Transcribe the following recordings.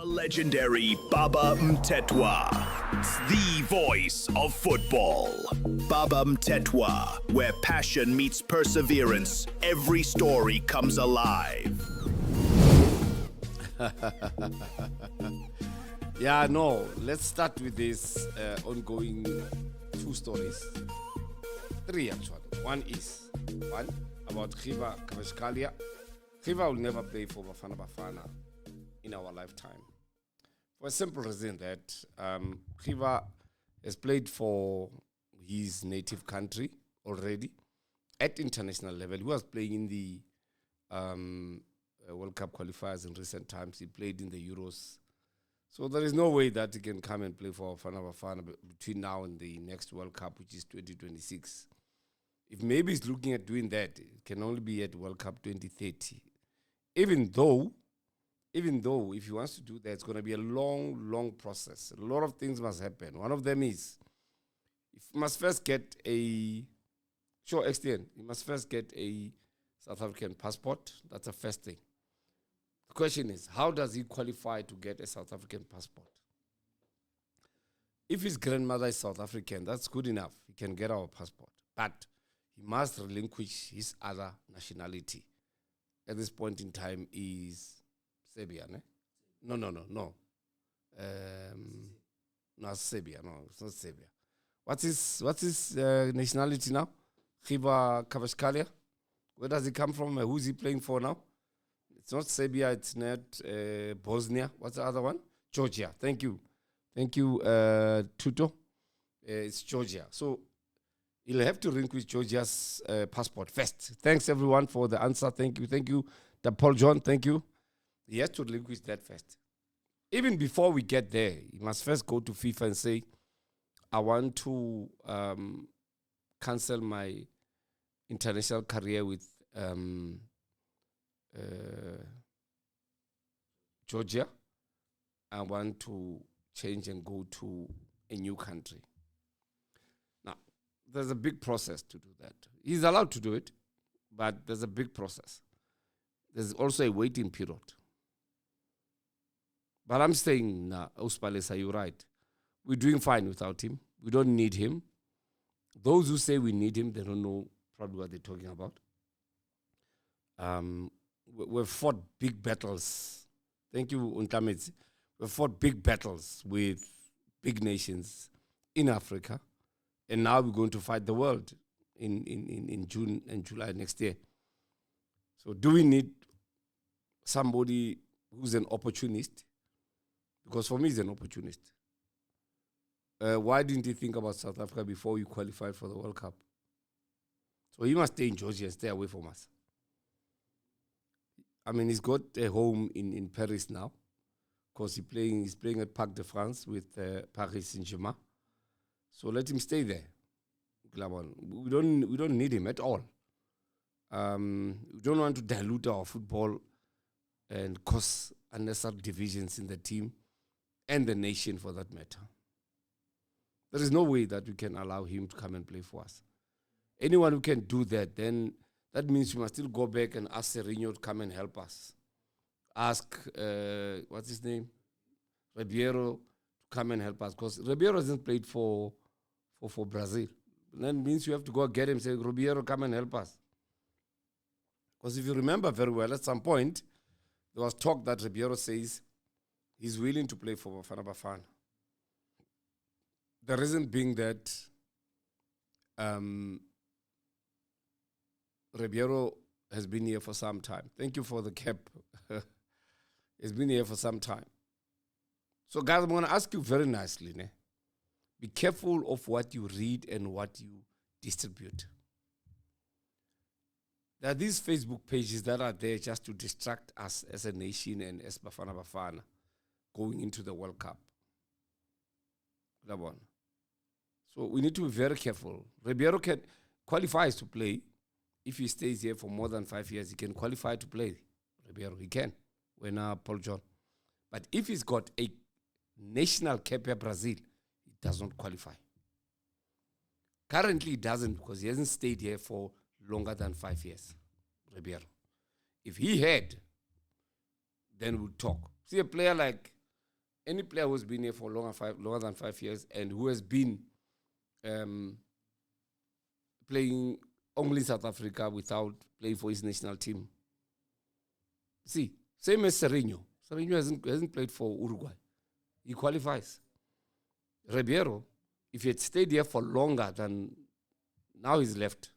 The legendary Baba Mthethwa, the voice of football. Baba Mthethwa, where passion meets perseverance, every story comes alive. Yeah, no, let's start with this ongoing two stories. Three, actually. One about Khiva Kavashkalia. Khiva will never play for Bafana Bafana in our lifetime. For a simple reason that Khiva has played for his native country already at international level. He was playing in the World Cup qualifiers in recent times. He played in the Euros. So there is no way that he can come and play for Bafana Bafana between now and the next World Cup, which is 2026. If maybe he's looking at doing that, it can only be at World Cup 2030. Even though if he wants to do that, it's going to be a long process. A lot of things must happen. One of them is, he must first get a South African passport. That's the first thing. The question is, how does he qualify to get a South African passport? If his grandmother is South African, that's good enough. He can get our passport. But he must relinquish his other nationality. At this point in time is Serbia, ne? No. No, it's Serbia. No, it's not Serbia. What's his nationality now? Khiva Kavashkalia? Where does he come from? Who's he playing for now? It's not Serbia. It's not Bosnia. What's the other one? Georgia. Thank you, Tuto. It's Georgia. So he'll have to relinquish Georgia's passport first. Thanks, everyone, for the answer. Thank you. Paul John, thank you. He has to relinquish that first. Even before we get there, he must first go to FIFA and say, I want to cancel my international career with Georgia. I want to change and go to a new country. Now, there's a big process to do that. He's allowed to do it, but there's a big process. There's also a waiting period. But I'm saying, Uspalesa, you're right. We're doing fine without him. We don't need him. Those who say we need him, they don't know probably what they're talking about. We've fought big battles. Thank you, Untamitsi. We've fought big battles with big nations in Africa. And now we're going to fight the world in June and July next year. So do we need somebody who's an opportunist? Because for me, he's an opportunist. Why didn't he think about South Africa before you qualified for the World Cup? So he must stay in Georgia and stay away from us. I mean, he's got a home in Paris now, because he's playing at Parc de France with Paris Saint-Germain. So let him stay there. We don't need him at all. We don't want to dilute our football and cause unnecessary divisions in the team and the nation, for that matter. There is no way that we can allow him to come and play for us. Anyone who can do that, then that means we must still go back and ask Serginho to come and help us. Ask, what's his name? Ribeiro to come and help us. Because Ribeiro hasn't played for Brazil. That means you have to go get him and say, Ribeiro, come and help us. Because if you remember very well, at some point, there was talk that Ribeiro says he's willing to play for Bafana Bafana. The reason being that Ribeiro has been here for some time. Thank you for the cap. He's been here for some time. So guys, I'm going to ask you very nicely, ne? Be careful of what you read and what you distribute. There are these Facebook pages that are there just to distract us as a nation and as Bafana Bafana going into the World Cup. That one. So we need to be very careful. Ribeiro qualifies to play. If he stays here for more than 5 years, he can qualify to play. Ribeiro, he can. When Paul John. But if he's got a national cap here, Brazil, he does not qualify. Currently, he doesn't, because he hasn't stayed here for longer than 5 years. Ribeiro. If he had, then we'll talk. See, a player like any player who's been here for longer than 5 years and who has been playing only South Africa without playing for his national team. See, same as Serginho. Serginho hasn't played for Uruguay. He qualifies. Ribeiro, if he had stayed here for longer than now, he's left.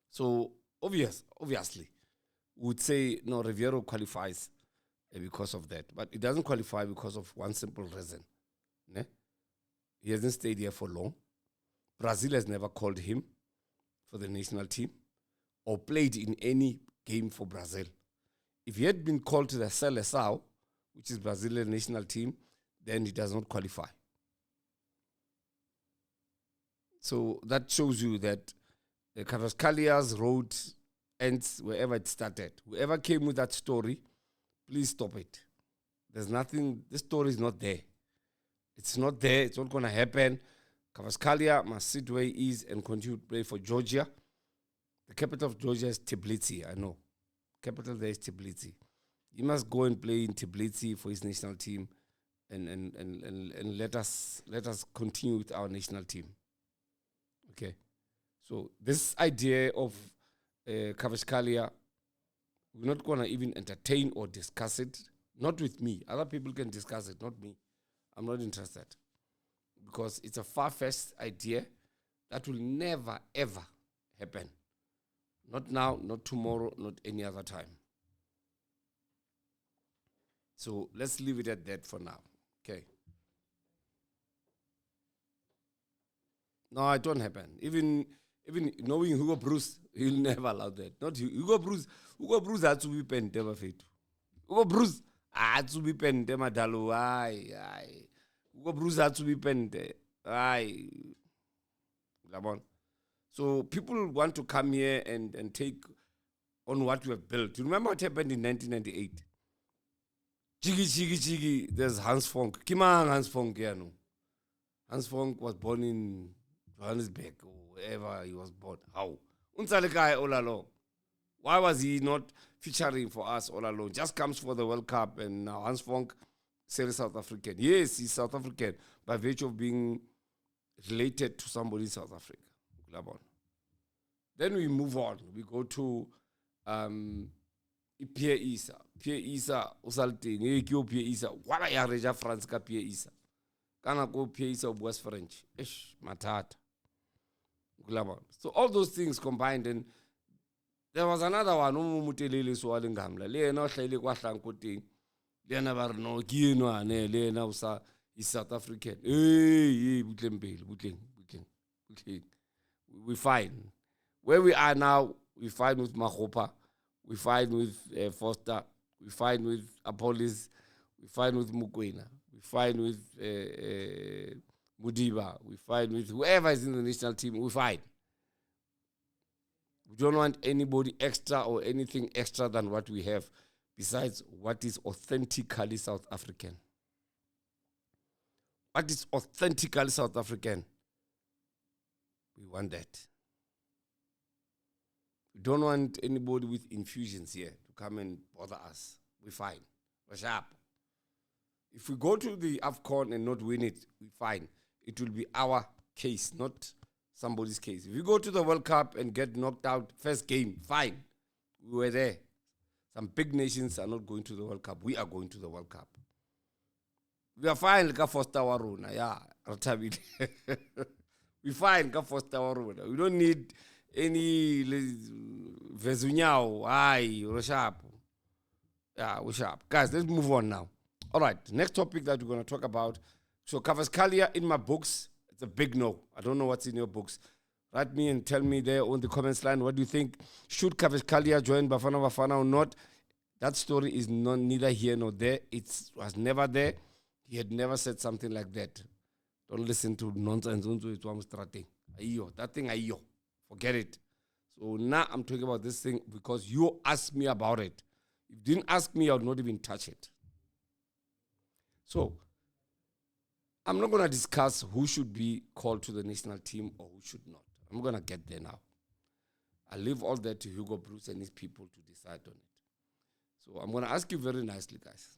So obviously, we would say no, Ribeiro qualifies because of that, but it doesn't qualify because of one simple reason. Ne? He hasn't stayed here for long. Brazil has never called him for the national team or played in any game for Brazil. If he had been called to the Seleção, which is Brazilian national team, then he does not qualify. So that shows you that Kvaratskhelia road ends wherever it started. Whoever came with that story, please stop it. There's nothing, this story is not there. It's not there, it's not going to happen. Kvaratskhelia must sit where he is and continue to play for Georgia. The capital of Georgia is Tbilisi, I know. Capital there is Tbilisi. He must go and play in Tbilisi for his national team and let us continue with our national team. Okay. So this idea of Kvaratskhelia, we're not going to even entertain or discuss it. Not with me. Other people can discuss it, not me. I'm not interested. Because it's a far-fetched idea that will never, ever happen. Not now, not tomorrow, not any other time. So let's leave it at that for now. Okay. No, it won't happen. Even knowing Hugo Bruce, he'll never allow that. Not Hugo Bruce. Hugo Bruce had to be pente bafethu. Hugo Bruce had to be pente madalo. Aye. Hugo Bruce had to be pente. Aye. So people want to come here and take on what we have built. You remember what happened in 1998? Chigi, there's Hans Fonk. Kimang Hans Fonk, yeah, no. Hans Fonk was born in Johannesburg or wherever he was born. How? Unsalekai all along. Why was he not featuring for us all along? Just comes for the World Cup and now Hans Fonk says South African. Yes, he's South African by virtue of being related to somebody in South Africa. Then we move on. We go to Pierre Issa. Pierre Issa, Osalting, Pierre Issa. What are you reja France ka Pierre Issa? Kana go Pierre Issa was French. Ish, matata. So all those things combined, and there was another one, Umutelele Swalingamla. Lena Shele Kwashankoting. Lena Barno, Kino, and Lena Usa is South African. Hey, Butling. We fight. Where we are now, we fight with Mahopa, we fight with Foster, we fight with Apollos, we fight with Mukwena, we fight with Mudiba, we fight with whoever is in the national team, we fight. We don't want anybody extra or anything extra than what we have, besides what is authentically South African. What is authentically South African? We want that. We don't want anybody with infusions here to come and bother us. We're fine. We're sharp. If we go to the AFCON and not win it, we're fine. It will be our case, not somebody's case. If we go to the World Cup and get knocked out first game, fine. We were there. Some big nations are not going to the World Cup. We are going to the World Cup. We are fine. Like Foster Waruna. Yeah. We fine. Foster Waruna. We don't need any Vezunyao. Aye. We're sharp. Yeah, we're sharp. Guys, let's move on now. All right. Next topic that we're going to talk about. So, Kvaratskhelia in my books, it's a big no. I don't know what's in your books. Write me and tell me there on the comments line, what do you think? Should Kvaratskhelia join Bafana Bafana or not? That story is neither here nor there. It was never there. He had never said something like that. Don't listen to nonsense. That thing, forget it. So now I'm talking about this thing because you asked me about it. If you didn't ask me, I would not even touch it. So I'm not going to discuss who should be called to the national team or who should not. I'm going to get there now. I leave all that to Hugo Bruce and his people to decide on it. So I'm going to ask you very nicely, guys.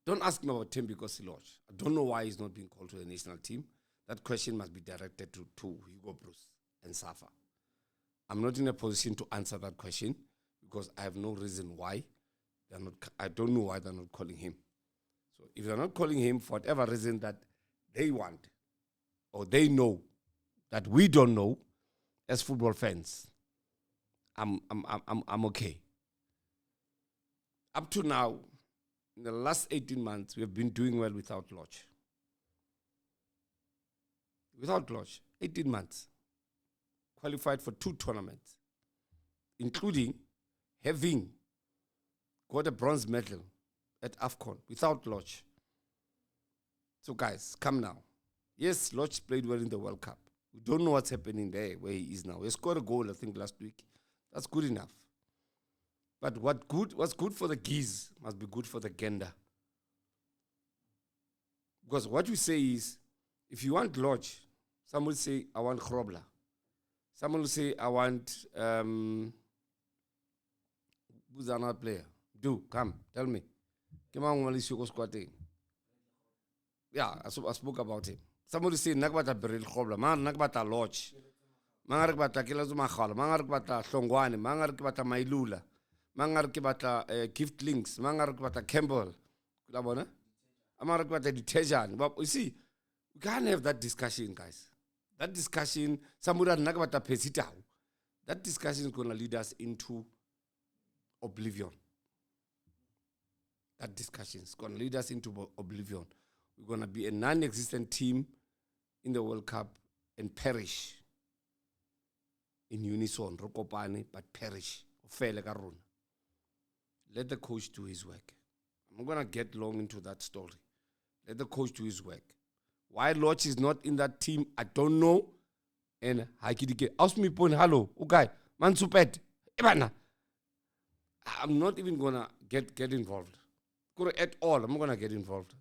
Don't ask me about Tembi Lodge. I don't know why he's not being called to the national team. That question must be directed to Hugo Bruce and Safa. I'm not in a position to answer that question because I have no reason why they're not. I don't know why they're not calling him. So if they're not calling him for whatever reason that they want or they know that we don't know as football fans, I'm okay. Up to now, in the last 18 months, we have been doing well without Lodge. Without Lodge, 18 months. Qualified for 2 tournaments, including having got a bronze medal at AFCON without Lodge. So guys, come now. Yes, Lodge played well in the World Cup. We don't know what's happening there, where he is now. He scored a goal, I think, last week. That's good enough. But what's good for the geese must be good for the gander. Because what you say is, if you want Lodge, some will say, I want Grobler. Someone will say, I want, who's another player? Come, tell me. Yeah, I spoke about him. Someone will say, Nagbata Beril Khobla, Man Nagbata Lodge, Mangarkbata Kilazumachal, Mangarkbata Songwani, Mangarkbata Mailula, Mangarkbata Gift Links, Mangarkbata Campbell, Amarkbata Detergent. But you see, we can't have that discussion, guys. That discussion, that discussion is going to lead us into oblivion. That discussion is going to lead us into oblivion. We're going to be a non-existent team in the World Cup and perish in unison, Rokopane, but perish. Let the coach do his work. I'm not going to get long into that story. Let the coach do his work. Why Lodge is not in that team, I don't know. And Haikidike, ask me point, hello, okay, Mansupet, Ibana. I'm not even gonna get involved. At all, I'm not gonna get involved.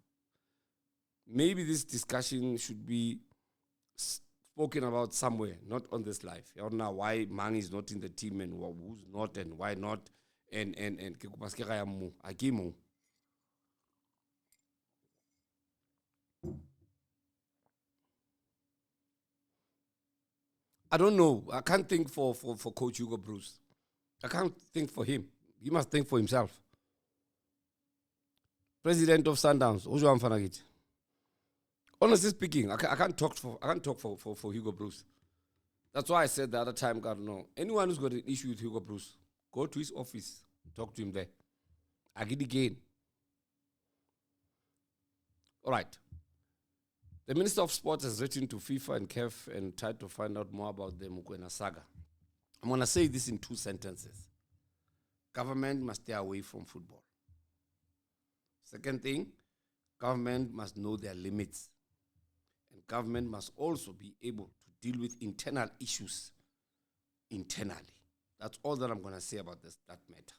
Maybe this discussion should be spoken about somewhere, not on this live. I don't know why Mang is not in the team and who's not and why not. And Akimu. I don't know. I can't think for Coach Hugo Bruce. I can't think for him. He must think for himself. President of Sundowns, Ojo Amfanagit. Honestly speaking, I can't talk for Hugo Bruce. That's why I said the other time, God, no. Anyone who's got an issue with Hugo Bruce, go to his office, talk to him there. Agid again. All right. The Minister of Sports has written to FIFA and CAF and tried to find out more about the Mukwena saga. I'm going to say this in 2 sentences. Government must stay away from football. Second thing, government must know their limits. And government must also be able to deal with internal issues internally. That's all that I'm going to say about that matter.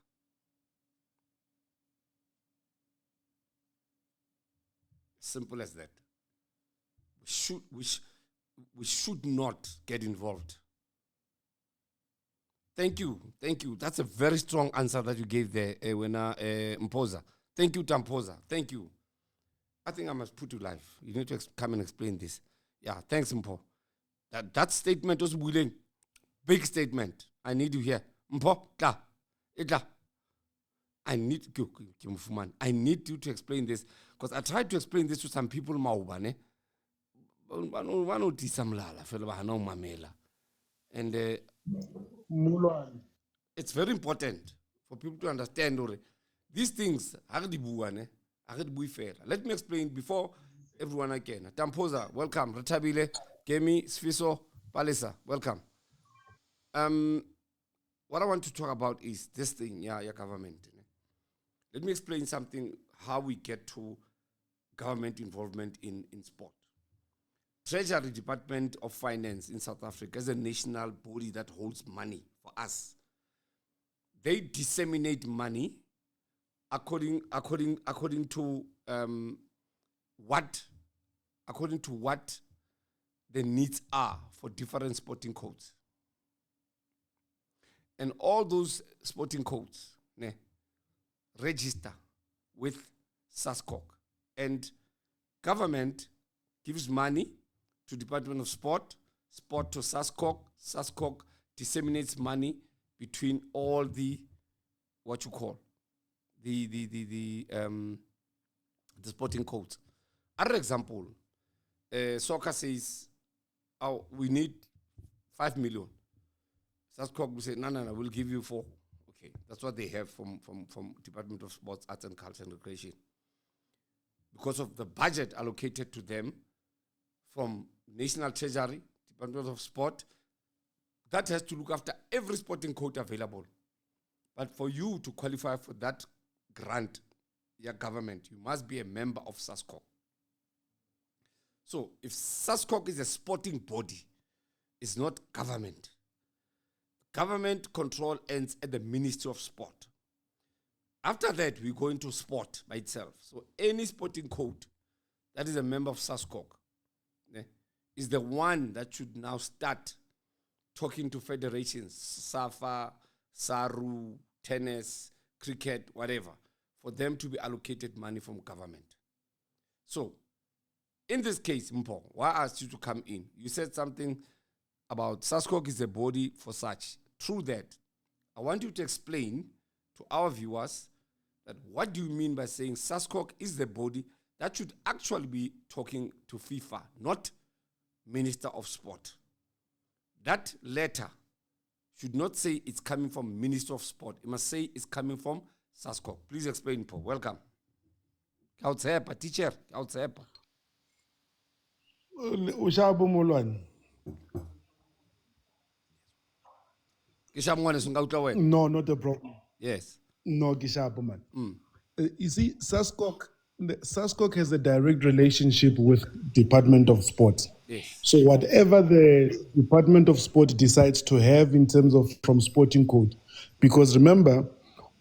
Simple as that. We should not get involved. Thank you. That's a very strong answer that you gave there, Mpoza. Thank you, Tampoza. Thank you. I think I must put you live. You need to come and explain this. Yeah, thanks, Mpo. That statement was willing. Big statement. I need you here. Mpo, I need you to explain this. Because I tried to explain this to some people, and it's very important for people to understand these things. Let me explain before everyone again. Tampoza, welcome. Retabile, Gemi, Sfiso, Palisa, welcome. What I want to talk about is this thing, your government. Let me explain something, how we get to government involvement in sport. Treasury Department of Finance in South Africa is a national body that holds money for us. They disseminate money according to what the needs are for different sporting codes. And all those sporting codes register with SASCOC, And government gives money to Department of Sport, sport to SASCOC disseminates money between all the, what you call, the sporting codes. Other example, soccer says, oh, we need 5 million. SASCOC will say, no, we'll give you 4. Okay, that's what they have from Department of Sports, Arts and Culture and Recreation. Because of the budget allocated to them from National Treasury, Department of Sport, that has to look after every sporting code available. But for you to qualify for that grant, your government, you must be a member of SASCOC. So if SASCOC is a sporting body, it's not government. Government control ends at the Ministry of Sport. After that, we go into sport by itself. So any sporting code that is a member of SASCOC is the one that should now start talking to federations, SAFA, SARU, tennis, cricket, whatever, for them to be allocated money from government. So, in this case, Mpo, why I asked you to come in? You said something about SASCOC is a body for such. True that. I want you to explain to our viewers that what do you mean by saying SASCOC is the body that should actually be talking to FIFA, not Minister of Sport. That letter should not say it's coming from Minister of Sport. It must say it's coming from SASCOC. Please explain, Paul. Welcome. Kautsepa, teacher. Kautsepa. Ushabo Molwane. No, not a problem. Yes. No, Gishabo man. You see, SASCOC has a direct relationship with Department of Sport. Yes. So whatever the Department of Sport decides to have in terms of from sporting code, because remember,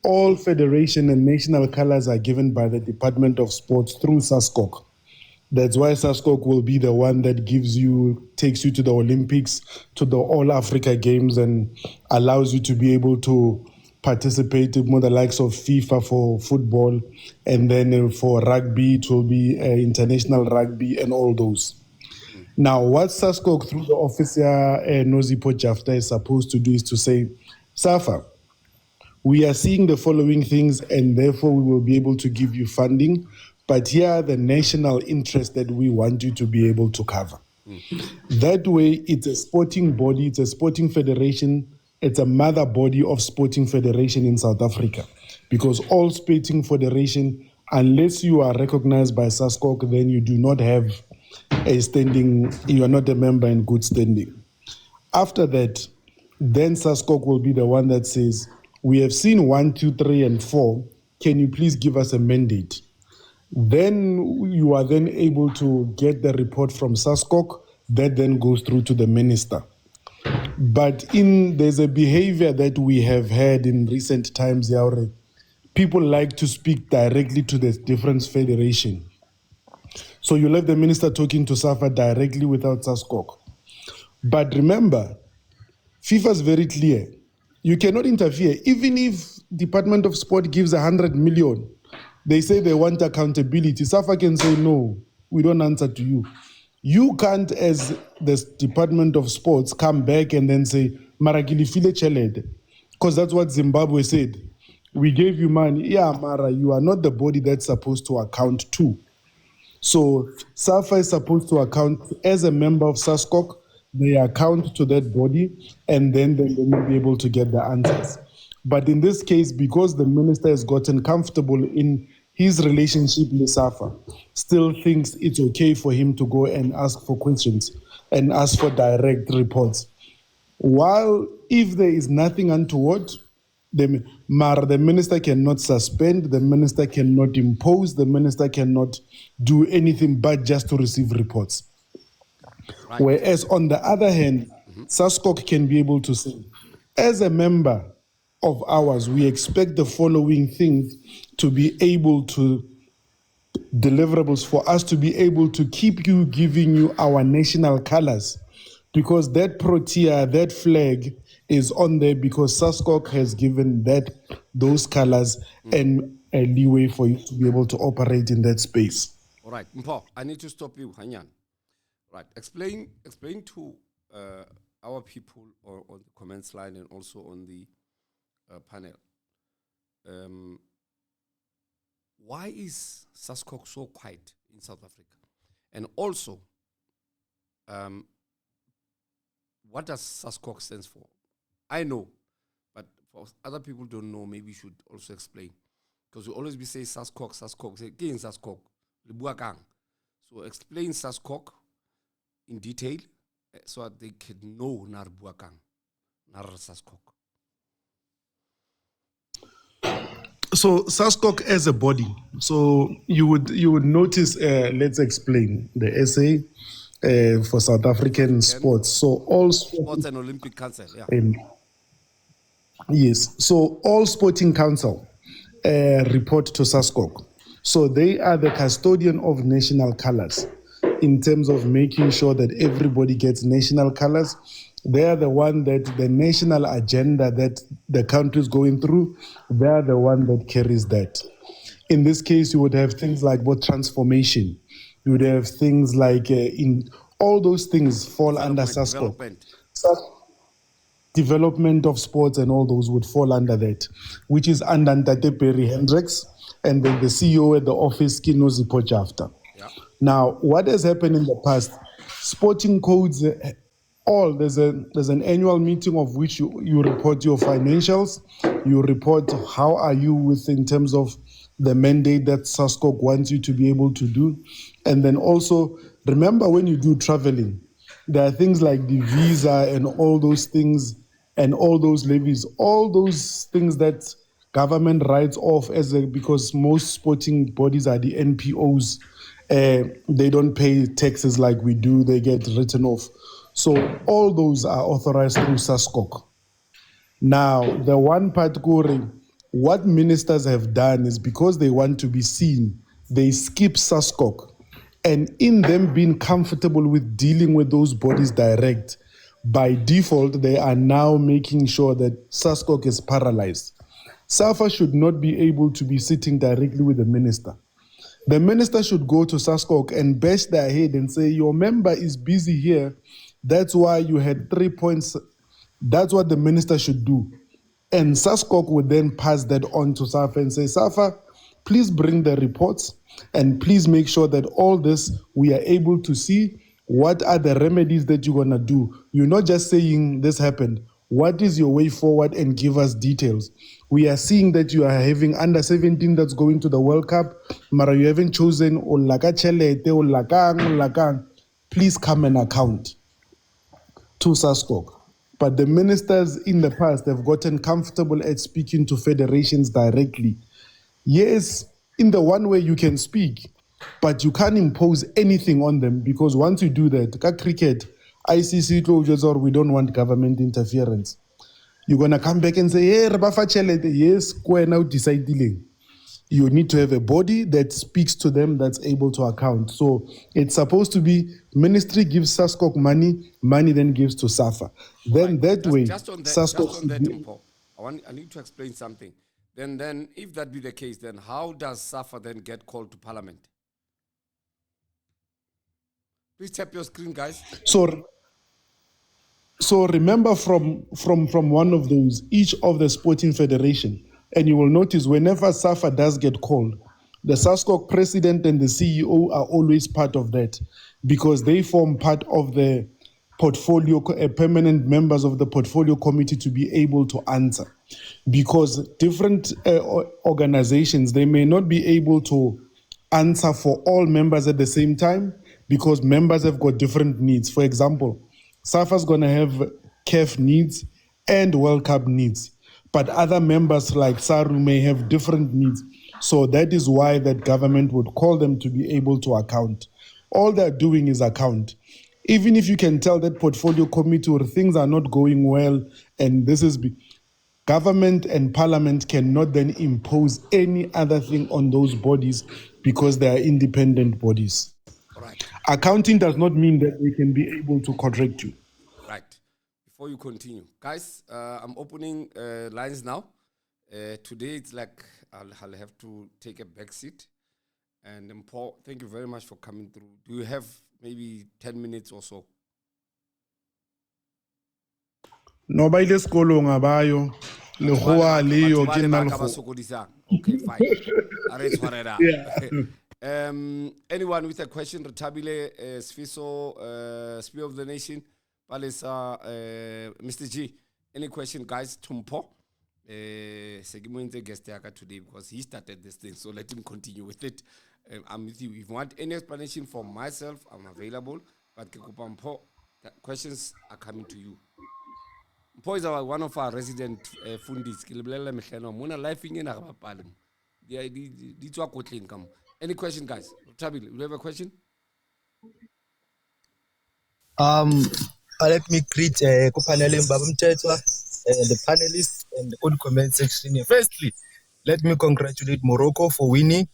all federation and national colors are given by the Department of Sport through SASCOC. That's why SASCOC will be the one that takes you to the Olympics, to the All Africa Games, and allows you to be able to participate in the likes of FIFA for football, and then for rugby it will be international rugby and all those. Now, what SASCOC through the officer Nozipo Jafta is supposed to do is to say, SAFA, we are seeing the following things and therefore we will be able to give you funding, but here are the national interests that we want you to be able to cover. That way, it's a sporting body, it's a sporting federation, it's a mother body of sporting federation in South Africa. Because all sporting federation, unless you are recognized by SASCOC, then you do not have a standing, you are not a member in good standing. After that, then SASCOC will be the one that says, we have seen 1, 2, 3, and 4. Can you please give us a mandate? Then you are then able to get the report from SASCOC that then goes through to the minister. But there's a behavior that we have had in recent times, Yaure. People like to speak directly to the different federation. So you let the minister talking to SAFA directly without SASCOC. But remember, FIFA is very clear. You cannot interfere. Even if Department of Sport gives 100 million, they say they want accountability. SAFA can say, no, we don't answer to you. You can't, as the Department of Sports, come back and then say, Maragili file chelede. Because that's what Zimbabwe said. We gave you money. Yeah, Mara, you are not the body that's supposed to account to. So SAFA is supposed to account as a member of SASCOC. They account to that body, and then they will be able to get the answers. But in this case, because the minister has gotten comfortable in his relationship with SAFA, still thinks it's okay for him to go and ask for questions and ask for direct reports. While if there is nothing untoward, the minister cannot suspend, the minister cannot impose, the minister cannot do anything but just to receive reports. Right. Whereas on the other hand, SASCOC can be able to say, as a member of ours, we expect the following things to be able to, deliverables for us to be able to keep giving you our national colors. Because that protea, that flag is on there because SASCOC has given those colors and a leeway for you to be able to operate in that space. All right, Mpo, I need to stop you, Hanyan. Right, explain to our people on the comments line and also on the panel. Why is SASCOC so quiet in South Africa? And also, what does SASCOC stands for? I know, but for other people don't know, maybe you should also explain. Because we always be say SASCOC, say, "Ke eng SASCOC? Le bua kang?" So explain SASCOC in detail so that they can know nar bua kang, nar SASCOC. So SASCOC as a body. So you would notice. Let's explain the essay for South African sports. So all Sports and Olympic Council, yeah. Yes. So all sporting council report to SASCOC. So they are the custodian of national colors in terms of making sure that everybody gets national colors. They are the one that the national agenda that the country is going through, they are the one that carries that. In this case, you would have things like both transformation. You would have things like in all those things fall under SASCOC. Development of sports and all those would fall under that, which is under Ntate Perry Hendricks, and then the CEO at the office, Kino Zipo. Yeah. Now, what has happened in the past? Sporting codes, there's an annual meeting of which you report your financials, you report how are you with in terms of the mandate that SASCOC wants you to be able to do, and then also remember when you do traveling, there are things like the visa and all those things and all those levies, all those things that government writes off because most sporting bodies are the NPOs. They don't pay taxes like we do, they get written off. So all those are authorized through SASCOC. Now, the one part going, what ministers have done is because they want to be seen, they skip SASCOC. And in them being comfortable with dealing with those bodies direct, by default, they are now making sure that SASCOC is paralyzed. SAFA should not be able to be sitting directly with the minister. The minister should go to SASCOC and bash their head and say, your member is busy here. That's why you had 3 points. That's what the minister should do. And SASCOC would then pass that on to SAFA and say, SAFA, please bring the reports and please make sure that all this we are able to see. What are the remedies that you're going to do? You're not just saying this happened. What is your way forward, and give us details? We are seeing that you are having under 17 that's going to the World Cup. Mara, you haven't chosen Olaka Chelete, Olakang. Please come and account to SASCOC. But the ministers in the past have gotten comfortable at speaking to federations directly. Yes, in the one way you can speak, but you can't impose anything on them, because once you do that, cricket, ICC closures, or we don't want government interference. You're going to come back and say, hey, yes, now deciding. You need to have a body that speaks to them, that's able to account. So it's supposed to be ministry gives SASCOC money then gives to SAFA. Then Right. that way, just on that, Mpo, I need to explain something. Then if that be the case, then how does SAFA then get called to Parliament? Please tap your screen, guys. So remember from one of those, each of the sporting federation, and you will notice whenever SAFA does get called, the SASCOC president and the CEO are always part of that, because they form part of the portfolio, permanent members of the portfolio committee to be able to answer. Because different organizations, they may not be able to answer for all members at the same time, because members have got different needs. For example, SAFA's going to have CAF needs and World Cup needs, but other members like SARU may have different needs. So that is why that government would call them to be able to account. All they're doing is account. Even if you can tell that portfolio committee or things are not going well, and this is government and parliament cannot then impose any other thing on those bodies, because they are independent bodies. Right. Accounting does not mean that they can be able to correct you. Right. Before you continue, guys, I'm opening lines now. Today it's like I'll have to take a back seat, And Paul, thank you very much for coming through. Do you have maybe 10 minutes or so? Noba ile sekolo ngabayo lekgowa leyo ke nna lekgowa. Okay, fine. Yeah. Anyone with a question? Retabile, Sfiso, Spear of the Nation, Palisa, Mr. G. Any question, guys? Tumpo. Segment guest today because he started this thing, so let him continue with it. I'm with you. If you want any explanation from myself, I'm available. But Mpo, the questions are coming to you. Mpo is one of our resident fundis. Any question, guys? Tabil, you have a question? Let me greet Kupanele Mthethwa, the panelists and the good comment section. Firstly, let me congratulate Morocco for winning,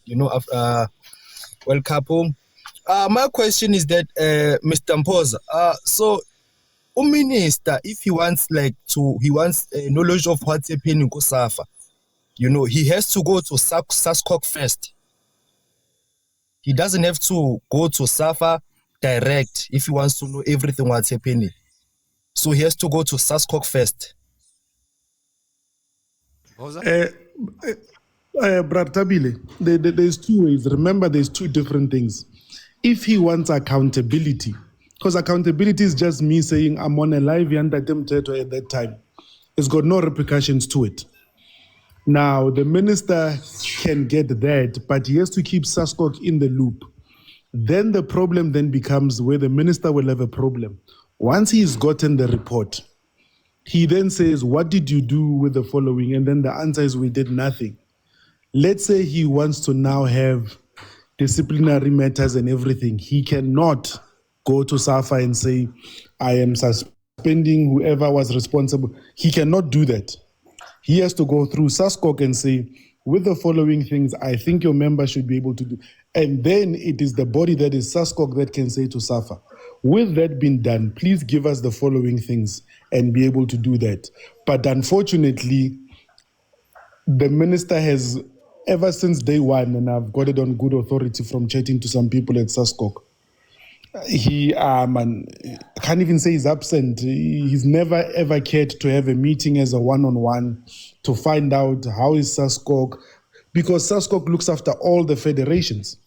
World Cup home. My question is that, Mr. Mpoza, so a minister, if he wants knowledge of what's happening in Kosafa, he has to go to Saskok first. He doesn't have to go to Safa direct if he wants to know everything what's happening. So he has to go to Saskok first. Brad Tabile, there's two ways. Remember, there's two different things. If he wants accountability, because accountability is just me saying I'm on a live Mthethwa at that time, it's got no repercussions to it. Now, the minister can get that, but he has to keep Saskok in the loop. Then the problem then becomes where the minister will have a problem. Once he's gotten the report, he then says, what did you do with the following? And then the answer is, we did nothing. Let's say he wants to now have disciplinary matters and everything. He cannot go to SAFA and say, I am suspending whoever was responsible. He cannot do that. He has to go through Saskok and say, with the following things, I think your member should be able to do. And then it is the body that is Saskok that can say to SAFA, with that being done, please give us the following things and be able to do that. But unfortunately, the minister has, ever since day one, and I've got it on good authority from chatting to some people at Saskok, he I can't even say he's absent. He's never ever cared to have a meeting as a one-on-one to find out how is Saskok, because Saskok looks after all the federations.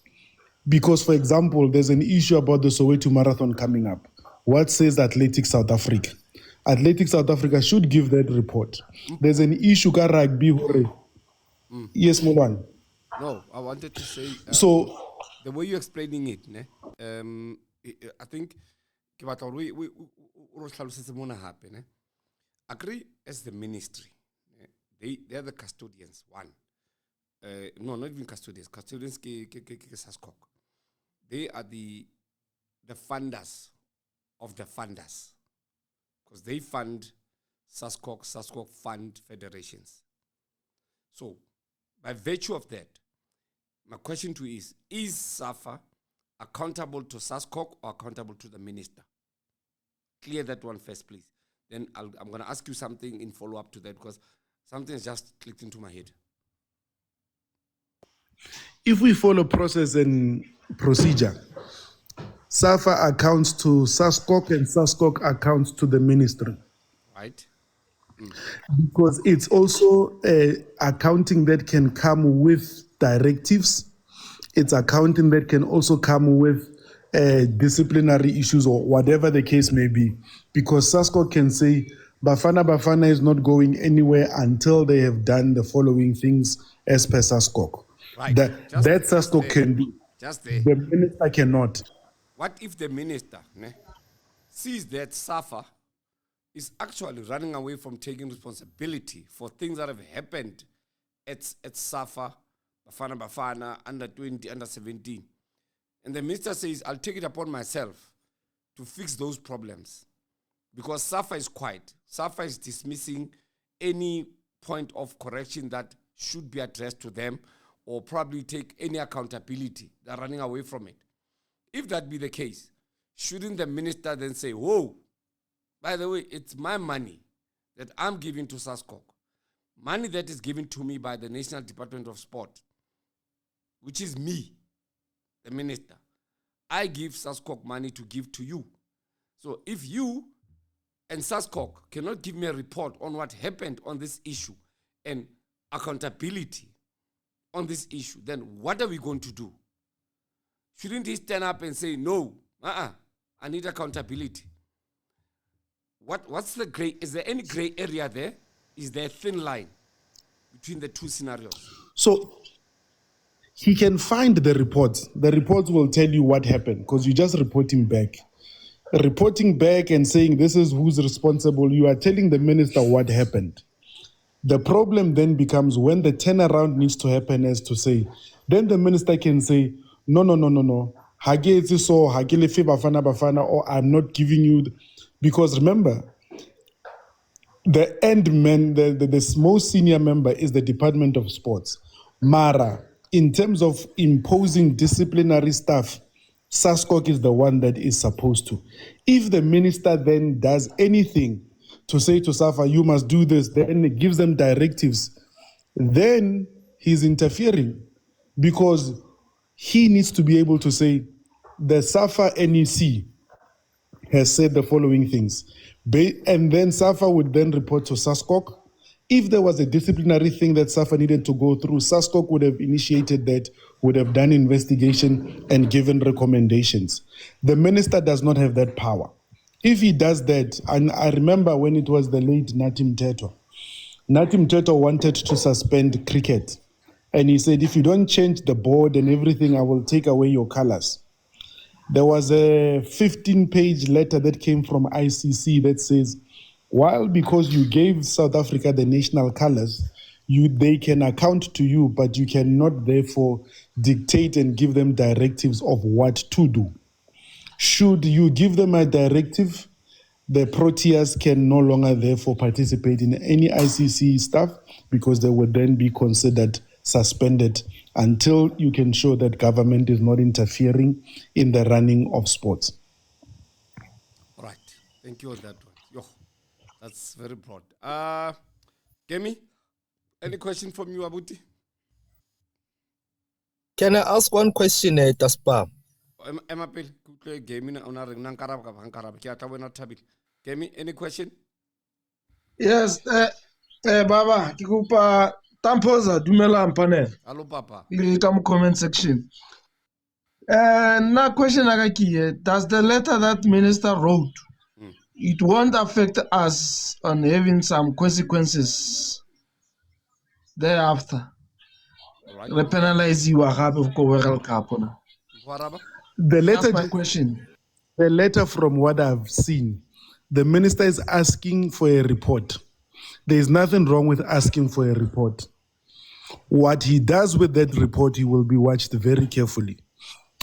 Because, for example, there's an issue about the Soweto Marathon coming up. What says Athletics South Africa? Athletics South Africa should give that report. There's an issue ka rugby. Yes, Mulwan. No, I wanted to say, So the way you're explaining it, I think agree as the ministry. They are the custodians, one. No, not even custodians. Custodians Saskok. They are the funders of the funders. Because they fund Saskok fund federations. So, by virtue of that, my question to you is SAFA accountable to Saskok or accountable to the minister? Clear that one first, please. Then I'm going to ask you something in follow-up to that because something has just clicked into my head. if we follow process and procedure, SAFA accounts to Saskok and Saskok accounts to the ministry. Right? Because it's also accounting that can come with directives. It's accounting that can also come with disciplinary issues or whatever the case may be. Because Saskok can say, Bafana Bafana is not going anywhere until they have done the following things as per Saskok. Right. That Saskok can do. Just there. The minister cannot. What if the minister sees that SAFA is actually running away from taking responsibility for things that have happened at SAFA, Bafana Bafana, under 20, under 17. And the minister says, I'll take it upon myself to fix those problems. Because SAFA is quiet. SAFA is dismissing any point of correction that should be addressed to them or probably take any accountability. They're running away from it. If that be the case, shouldn't the minister then say, whoa, by the way, it's my money that I'm giving to Saskok. Money that is given to me by the National Department of Sport, which is me. the minister, I give SASCOC money to give to you. So if you and SASCOC cannot give me a report on what happened on this issue and accountability on this issue, then what are we going to do? Shouldn't he stand up and say, no, I need accountability? What's the gray? Is there any gray area there? Is there a thin line between the two scenarios? So he can find the reports. The reports will tell you what happened because you just reporting back. Reporting back and saying this is who's responsible, you are telling the minister what happened. The problem then becomes when the turnaround needs to happen, as to say, then the minister can say, no. Hage it's so, hage lefe Bafana Bafana, or I'm not giving you, because remember, the end man, the most senior member is the Department of Sports. Mara, in terms of imposing disciplinary stuff, SASCOC is the one that is supposed to. If the minister then does anything to say to SAFA, you must do this, then it gives them directives, then he's interfering, because he needs to be able to say, the SAFA NEC has said the following things. And then SAFA would then report to SASCOC. If there was a disciplinary thing that SAFA needed to go through, SASCOC would have initiated that, would have done investigation and given recommendations. The minister does not have that power. If he does that, and I remember when it was the late Mthethwa. Mthethwa wanted to suspend cricket. And he said, if you don't change the board and everything, I will take away your colors. There was a 15-page letter that came from ICC that says, while because you gave South Africa the national colors, they can account to you, but you cannot therefore dictate and give them directives of what to do. Should you give them a directive, the Proteas can no longer therefore participate in any ICC stuff, because they would then be considered suspended until you can show that government is not interfering in the running of sports. Right. Thank you on that one. Yo, that's very broad. Kemi, any question from you, Abuti? Can I ask one question, Taspa? Kemi, any question? Yes, Baba, ke kopa tampoza dumelang panel. Hello, Papa. Le ka mo comment section. Na question aga ki, does the letter that minister wrote, it won't affect us on having some consequences thereafter? Right. Re penalize you gabe ko World Cup na. Waraba? That's my question. The letter, from what I've seen, the minister is asking for a report. There is nothing wrong with asking for a report. What he does with that report, he will be watched very carefully.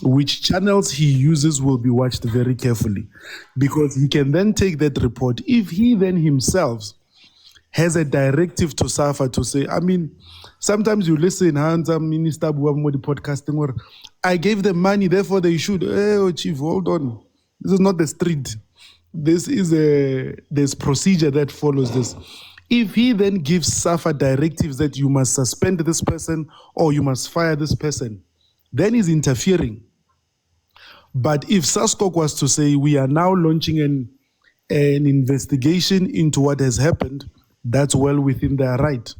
Which channels he uses will be watched very carefully, because he can then take that report. If he then himself has a directive to SAFA to say, I mean, sometimes you listen, Minister Buamodi podcasting, or I gave them money, therefore they should. Oh, Chief, hold on. This is not the street. This is there's procedure that follows this. If he then gives SAFA directives that you must suspend this person or you must fire this person, then he's interfering. But if SASCOC was to say, we are now launching an investigation into what has happened, that's well within their right.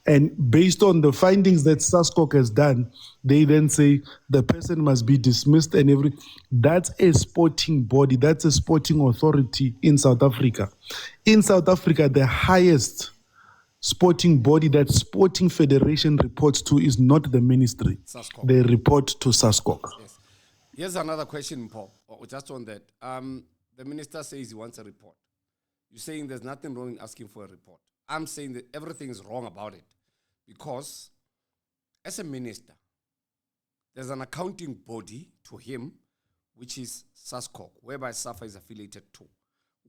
And based on the findings that SASCOC has done, they then say the person must be dismissed and that's a sporting body, that's a sporting authority in South Africa. In South Africa, the highest sporting body that Sporting Federation reports to is not the ministry. SASCOC. They report to SASCOC. Yes. Here's another question, Paul, just on that. The minister says he wants a report. You're saying there's nothing wrong in asking for a report. I'm saying that everything is wrong about it, because as a minister, there's an accounting body to him, which is SASCOC, whereby SAFA is affiliated to.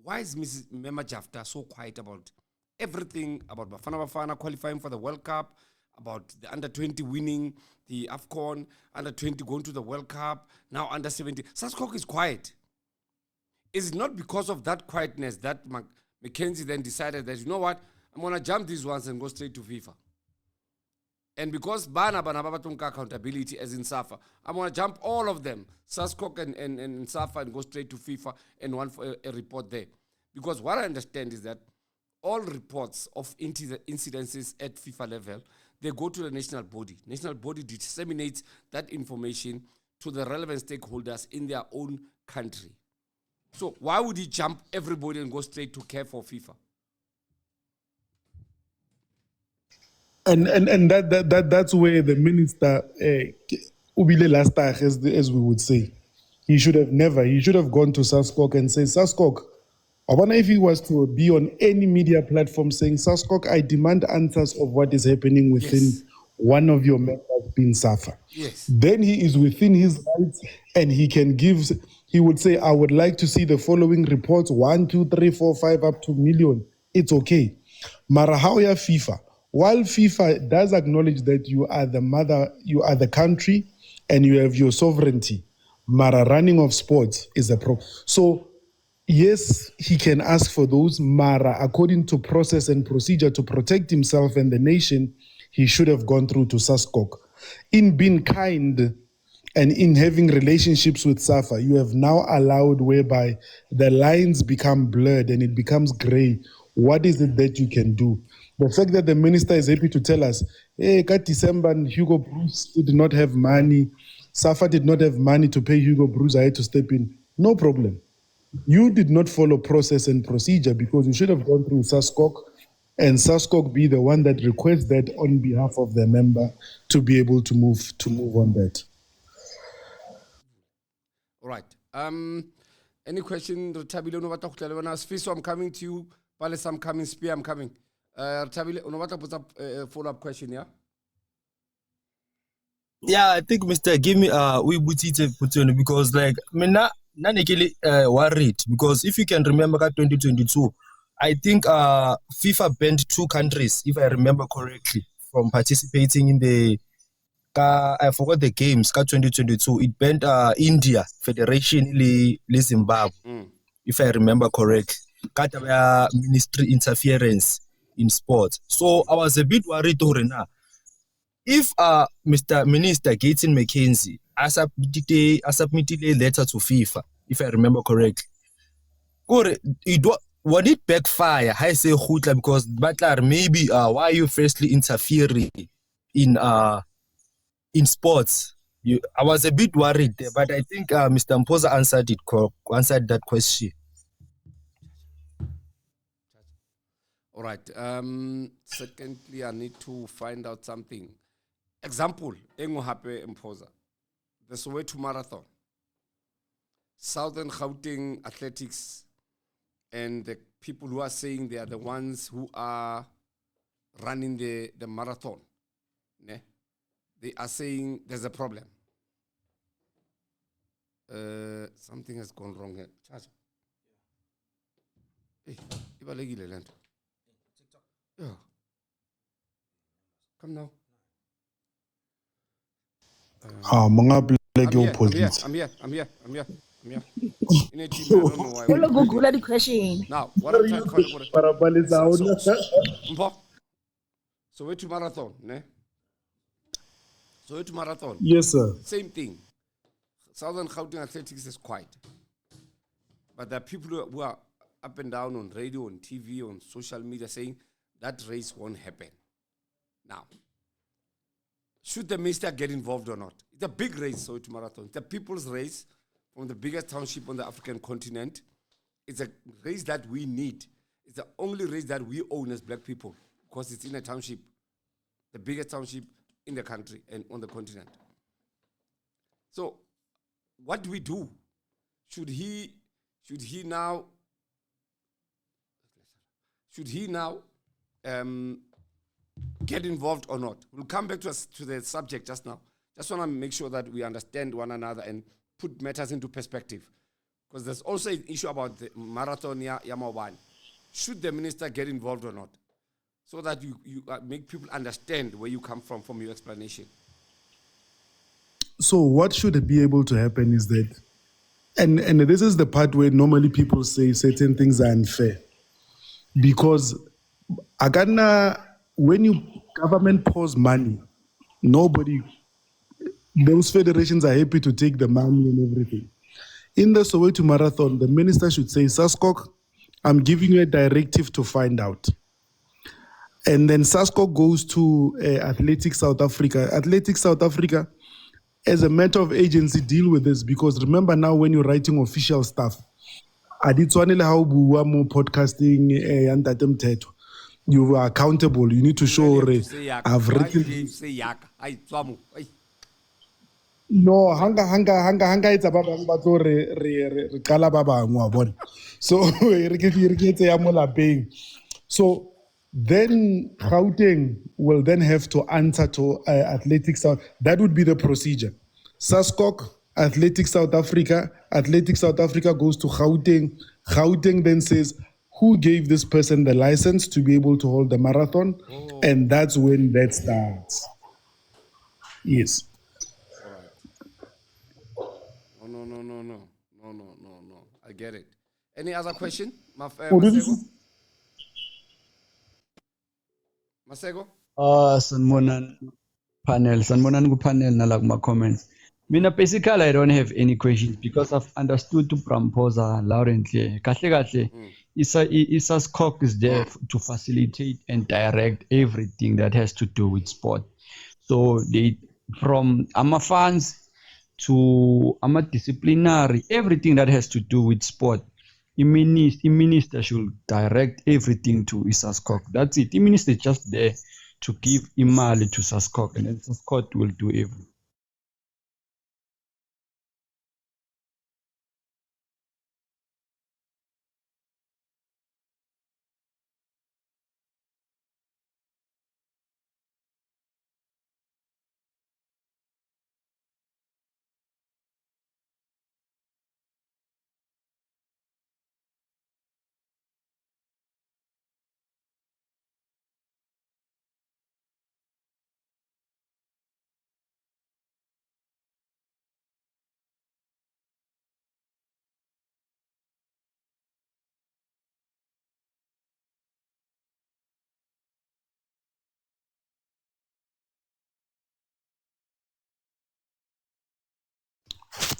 Why is Mrs. Mema Jafta so quiet about everything, about Bafana Bafana qualifying for the World Cup, about the under-20 winning the AFCON, under-20 going to the World Cup, now under-17? SASCOC is quiet. Is it not because of that quietness that McKenzie then decided that, you know what, I'm going to jump these ones and go straight to FIFA? And because Bana Batunka accountability as in SAFA, I'm going to jump all of them, SASCOC and SAFA, and go straight to FIFA and one for a report there. Because what I understand is that all reports of incidences at FIFA level, they go to the national body. National body disseminates that information to the relevant stakeholders in their own country. So why would he jump everybody and go straight to care for FIFA? And that's where the minister ubile last as we would say, he should have gone to SASCOC and said, SASCOC, I wonder if he was to be on any media platform saying, SASCOC, I demand answers of what is happening within one of your members being SAFA. Yes. Then he is within his rights and he would say, I would like to see the following reports, 1, 2, 3, 4, 5, up to million. It's okay. Mara how ya FIFA? While FIFA does acknowledge that you are the mother, you are the country, and you have your sovereignty, Mara running of sports is a problem. So, yes, he can ask for those, Mara, according to process and procedure to protect himself and the nation, he should have gone through to SASCOC. In being kind and in having relationships with SAFA, you have now allowed whereby the lines become blurred and it becomes gray. What is it that you can do? The fact that the minister is happy to tell us, hey, got December and Hugo Bruce did not have money, SAFA did not have money to pay Hugo Bruce, I had to step in. No problem. You did not follow process and procedure because you should have gone through SASCOC and SASCOC be the one that requests that on behalf of the member to be able to move on that. All right. Any question? Fiso, I'm coming to you. Palace, I'm coming. Spear, I'm coming. Put up a follow-up question, yeah? Yeah, I think Mr. Give me we put on because like worried because if you can remember 2022, I think FIFA banned 2 countries, if I remember correctly, from participating in the I forgot the games 2022. It banned India Federation le Zimbabwe, if I remember correctly. Ministry interference in sports. So I was a bit worried now. If Mr. Minister Gaten McKenzie submitted a letter to FIFA, if I remember correctly, would it backfire? I say because Butler maybe why are you firstly interfering in sports? I was a bit worried there, but I think Mr. Mpoza answered that question. All right. Secondly, I need to find out something. Example, Engohape Mpoza, the Soweto Marathon, Southern Gauteng Athletics, and the people who are saying they are the ones who are running the marathon. Ne? They are saying there's a problem. Something has gone wrong here. Charge. Hey, ibalekile le nto. Yeah. Come now. I'm here. In a team, I don't know why. Google the question. Now, what I'm trying to find out. So wait to marathon, ne? So wait to marathon. Yes, sir. Same thing. Southern Gauteng Athletics is quiet. But there are people who are up and down on radio, on TV, on social media saying that race won't happen. Now, should the minister get involved or not? It's a big race, so it's a marathon. It's a people's race from the biggest township on the African continent. It's a race that we need. It's the only race that we own as black people because it's in a township, the biggest township in the country and on the continent. So, what do we do? Should he now get involved or not? We'll come back to the subject just now. Just want to make sure that we understand one another and put matters into perspective. Because there's also an issue about the marathon Yamawan. Should the minister get involved or not? So that you make people understand where you come from your explanation. So what should be able to happen is that, and this is the part where normally people say certain things are unfair. Because when you government pours money Nobody, those federations are happy to take the money and everything. In the Soweto Marathon, the minister should say, Saskok, I'm giving you a directive to find out. And then Saskok goes to Athletics South Africa. Athletics South Africa, as a matter of agency, deal with this, because remember now when you're writing official stuff, aditswanele ha o bua mo podcasting ya Ntate Mthethwa, you are accountable. You need to show I've written this. No, hanga it's about bang ba tlo re qala ba bang wa bona. So re ke ya mo lapeng. So then Gauteng will then have to answer to Athletics South. That would be the procedure. Saskok, Athletics South Africa. Athletics South Africa goes to Gauteng. Gauteng then says, who gave this person the license to be able to hold the marathon? Oh. And that's when that starts. Yes. No. I get it. Any other question? Masego? Masego? Sanmonan ku panel na like my comments. Mina basically I don't have any questions because I've understood to Pramposa loud and clear. Kahle Isa's cock is there to facilitate and direct everything that has to do with sport. So they from fans to disciplinary, everything that has to do with sport. The minister should direct everything to Isaskok. That's it. The minister is just there to give imali to Saskok, and then Saskok will do everything.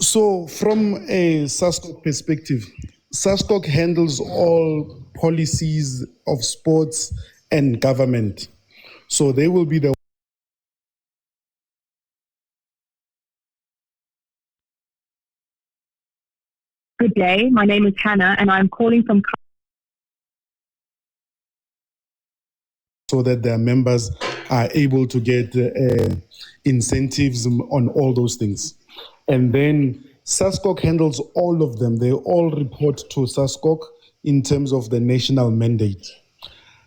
So from a Saskok perspective, Saskok handles all policies of sports and government. So they will be the Good day, my name is Hannah and I'm calling from so that their members are able to get incentives on all those things. And then Saskok handles all of them. They all report to Saskok in terms of the national mandate.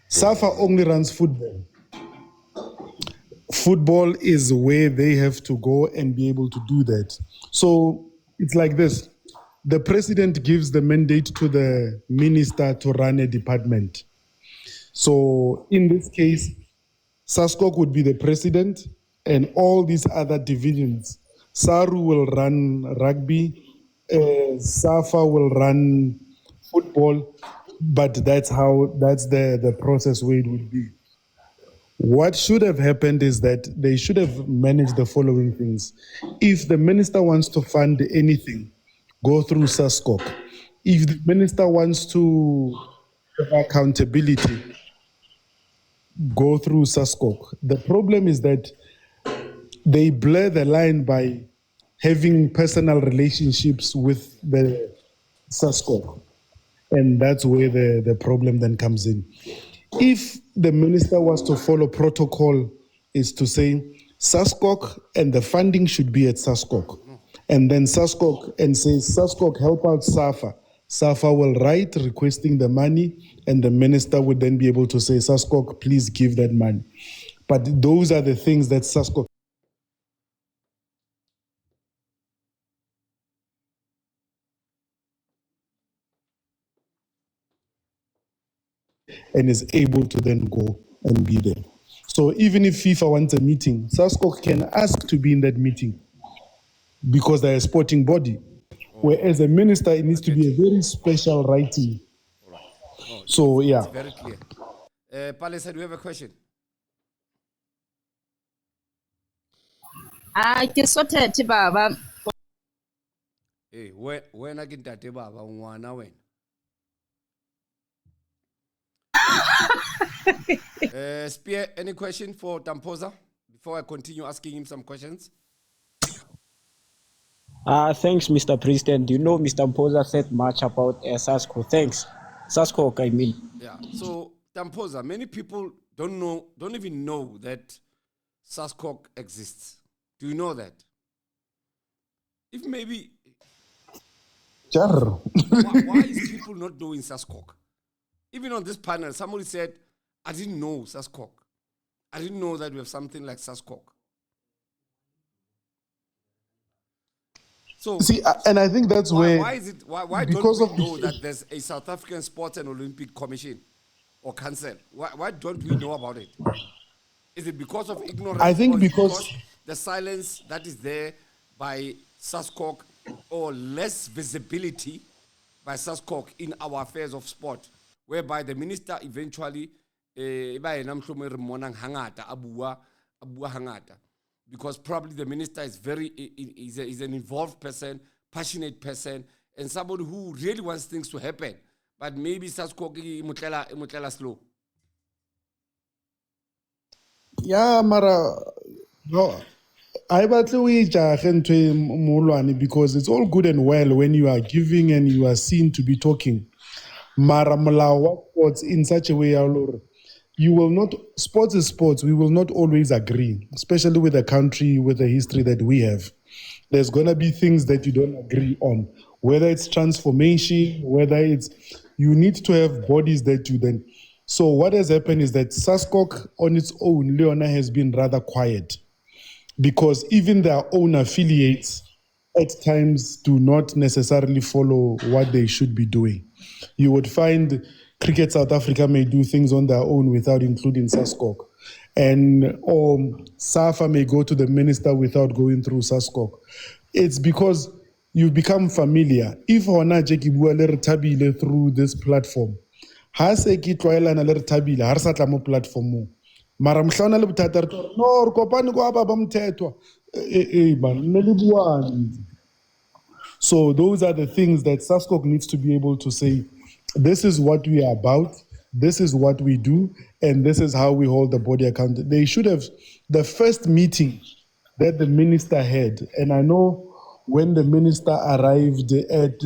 SAFA only runs football. Football is where they have to go and be able to do that. So it's like this. The president gives the mandate to the minister to run a department. So in this case, Saskok would be the president and all these other divisions. Saru will run rugby, Safa will run football, but that's the process where it would be. What should have happened is that they should have managed the following things. If the minister wants to fund anything, go through Saskok. If the minister wants to have accountability, go through Saskok. The problem is that they blur the line by having personal relationships with the Saskok. And that's where the problem then comes in. If the minister was to follow protocol, is to say Saskok and the funding should be at Saskok. And then Saskok and say, Saskok, help out SAFA. SAFA will write requesting the money, and the minister would then be able to say, Saskok, please give that money. But those are the things that Saskok and is able to then go and be there. So even if FIFA wants a meeting, Saskok can ask to be in that meeting because they're a sporting body. Whereas a minister, it needs to be a very special writing. All right. No, so, yeah. It's very clear. Palesa, do you have a question? ke sothethe baba. Hey, when I get that baba ngwana wena. Spear, any question for Tampoza before I continue asking him some questions? Thanks, Mr. President. You know, Mr. Mpoza said much about SASCO. Thanks. SASCO, I mean. Yeah. So Tampoza, many people don't even know that SASCOC exists. Do you know that? If maybe why is people not knowing SASCOC? Even on this panel, somebody said, I didn't know SASCOC. I didn't know that we have something like SASCOC. So see, and I think that's why don't we know that there's a South African Sports and Olympic Commission or Council? Why don't we know about it? Is it because of ignorance? I think because the silence that is there by SASCOC or less visibility by SASCOC in our affairs of sport, whereby the minister eventually because probably the minister is is an involved person, passionate person, and somebody who really wants things to happen. But maybe SASCOC mutlela slow. Yeah, Mara, no, I because it's all good and well when you are giving and you are seen to be talking. Mara sports in such a way, you will not, sports is sports, we will not always agree, especially with a country with the history that we have. There's going to be things that you don't agree on, whether it's transformation, whether it's, you need to have bodies that you then. So what has happened is that SASCOC on its own, Leona, has been rather quiet because even their own affiliates at times do not necessarily follow what they should be doing. You would find Cricket South Africa may do things on their own without including SASCOC. And SAFA may go to the minister without going through SASCOC. It's because you've become familiar. If hona Jackie Buale Tabile through this platform, has a kitwaila na le Tabile, har sa tla mo platform mo. Mara mhlana le botata re tlo no re kopane go aba ba Mthethwa. Man, ne le buang. So those are the things that SASCOC needs to be able to say, this is what we are about, this is what we do, and this is how we hold the body accountable. They should have, the first meeting that the minister had, and I know when the minister arrived at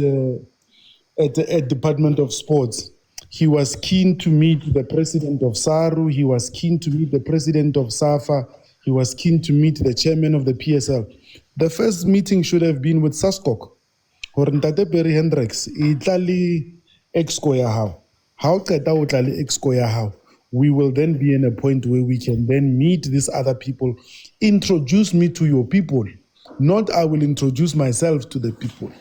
Department of Sports, he was keen to meet the president of SARU, he was keen to meet the president of SAFA, he was keen to meet the chairman of the PSL. The first meeting should have been with SASCOC. Ntate Perry Hendricks, Itali exco ya hao. How qeta o tla le exco ya hao? We will then be in a point where we can then meet these other people. Introduce me to your people. Not I will introduce myself to the people.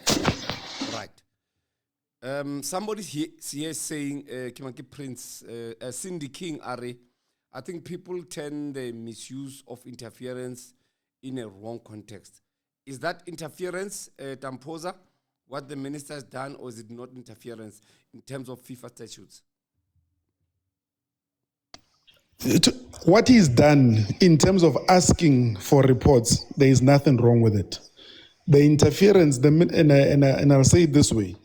Right. Somebody here saying, Kimaki Prince, Cindy King, Ari, I think people tend the misuse of interference in a wrong context. Is that interference, Tampoza, what the minister has done, or is it not interference in terms of FIFA statutes? What he's done in terms of asking for reports, there is nothing wrong with it. The interference, and I'll say it this way,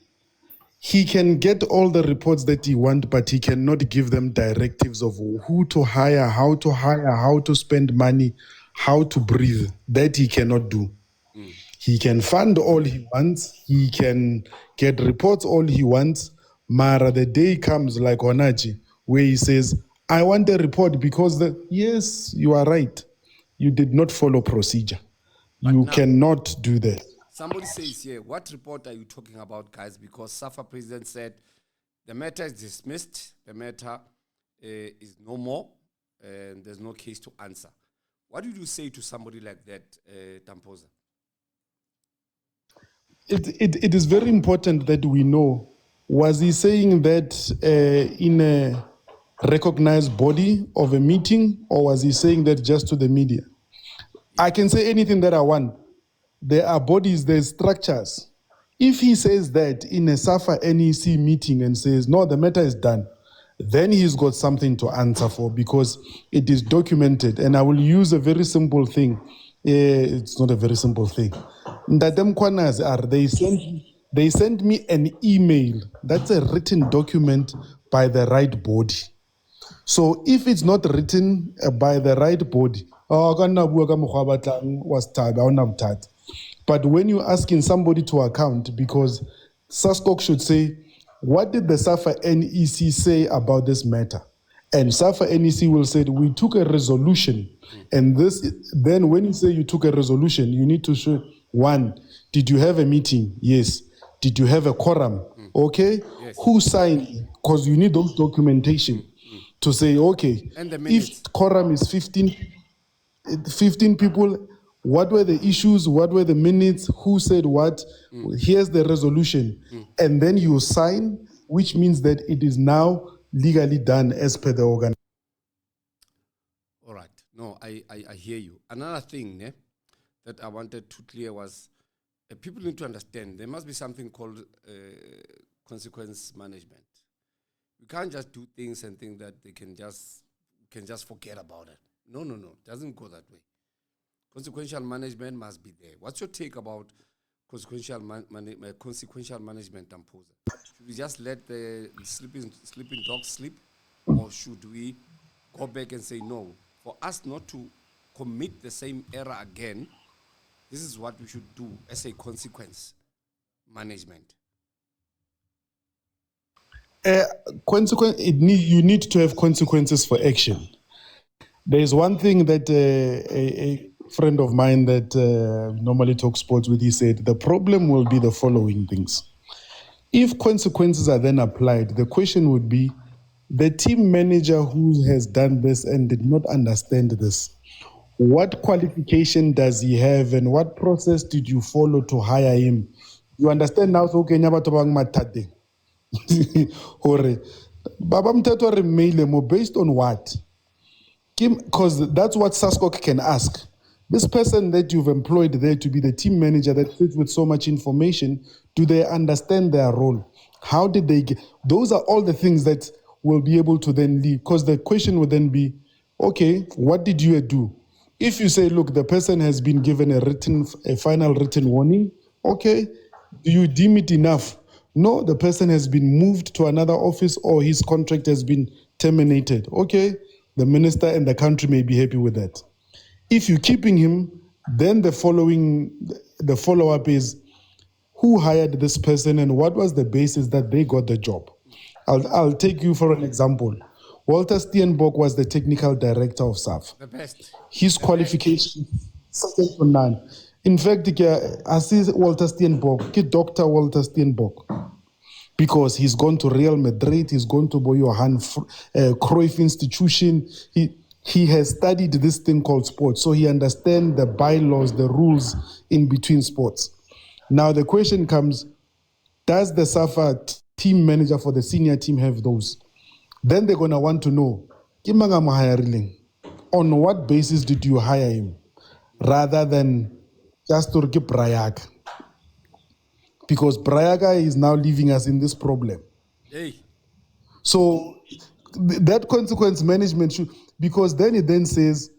he can get all the reports that he wants, but he cannot give them directives of who to hire, how to spend money, how to breathe. That he cannot do. He can fund all he wants. He can get reports all he wants. Mara, the day comes like Onaji, where he says, I want a report because yes, you are right. You did not follow procedure. But you cannot do that. Somebody says here, what report are you talking about, guys? Because SAFA president said the matter is dismissed. The matter is no more, and there's no case to answer. What did you say to somebody like that, Tampoza? It is very important that we know, was he saying that in a recognized body of a meeting, or was he saying that just to the media? I can say anything that I want. There are bodies, there's structures. If he says that in a SAFA NEC meeting and says, no, the matter is done, then he's got something to answer for because it is documented. And I will use a very simple thing. It's not a very simple thing. Ndatem Kwanas are they sent me an email. That's a written document by the right body. So if it's not written by the right body, but when you're asking somebody to account, because SASCOC should say, what did the SAFA NEC say about this matter? And SAFA NEC will say, we took a resolution. And this, then when you say you took a resolution, you need to show, one, did you have a meeting? Yes. Did you have a quorum? Okay. Yes. Who signed? Because you need those documentation to say, okay, And the if minutes. quorum is 15 people, what were the issues, what were the minutes, who said what, here's the resolution. And then you sign, which means that it is now legally done as per the organ. All right. No, I hear you. Another thing that I wanted to clear was people need to understand there must be something called consequence management. You can't just do things and think that they can just forget about it. No. It doesn't go that way. Consequential management must be there. What's your take about consequential management, Ampoza? Should we just let the sleeping dogs sleep? Or should we go back and say, no, for us not to commit the same error again, this is what we should do as a consequence management? You need to have consequences for action. There's one thing that a friend of mine that normally talks sports with, he said, the problem will be the following things. If consequences are then applied, the question would be, the team manager who has done this and did not understand this, what qualification does he have and what process did you follow to hire him? You understand now, so Kenya batobang matade. Hore, Baba Mthethwa re mail mo based on what? Because that's what SASCOC can ask. This person that you've employed there to be the team manager that sits with so much information, do they understand their role? How did they get? Those are all the things that will be able to then leave. Because the question would then be, okay, what did you do? If you say, look, the person has been given a final written warning, okay, do you deem it enough? No, the person has been moved to another office or his contract has been terminated. Okay, the minister and the country may be happy with that. If you're keeping him, then the follow-up is, who hired this person and what was the basis that they got the job? I'll take you for an example. Walter Steenbok was the technical director of SAF. The best. His qualification, second to none. In fact, I see Walter Steenbok, Dr. Walter Steenbok, because he's gone to Real Madrid, he's gone to Johan Cruyff Institution. He has studied this thing called sports, so he understands the bylaws, the rules in between sports. Now the question comes, does the SAFA team manager for the senior team have those? Then they're going to want to know, on what basis did you hire him? Rather than just to keep Brayaga. Because Brayaga is now leaving us in this problem. Hey. So that consequence management should, because then it then says,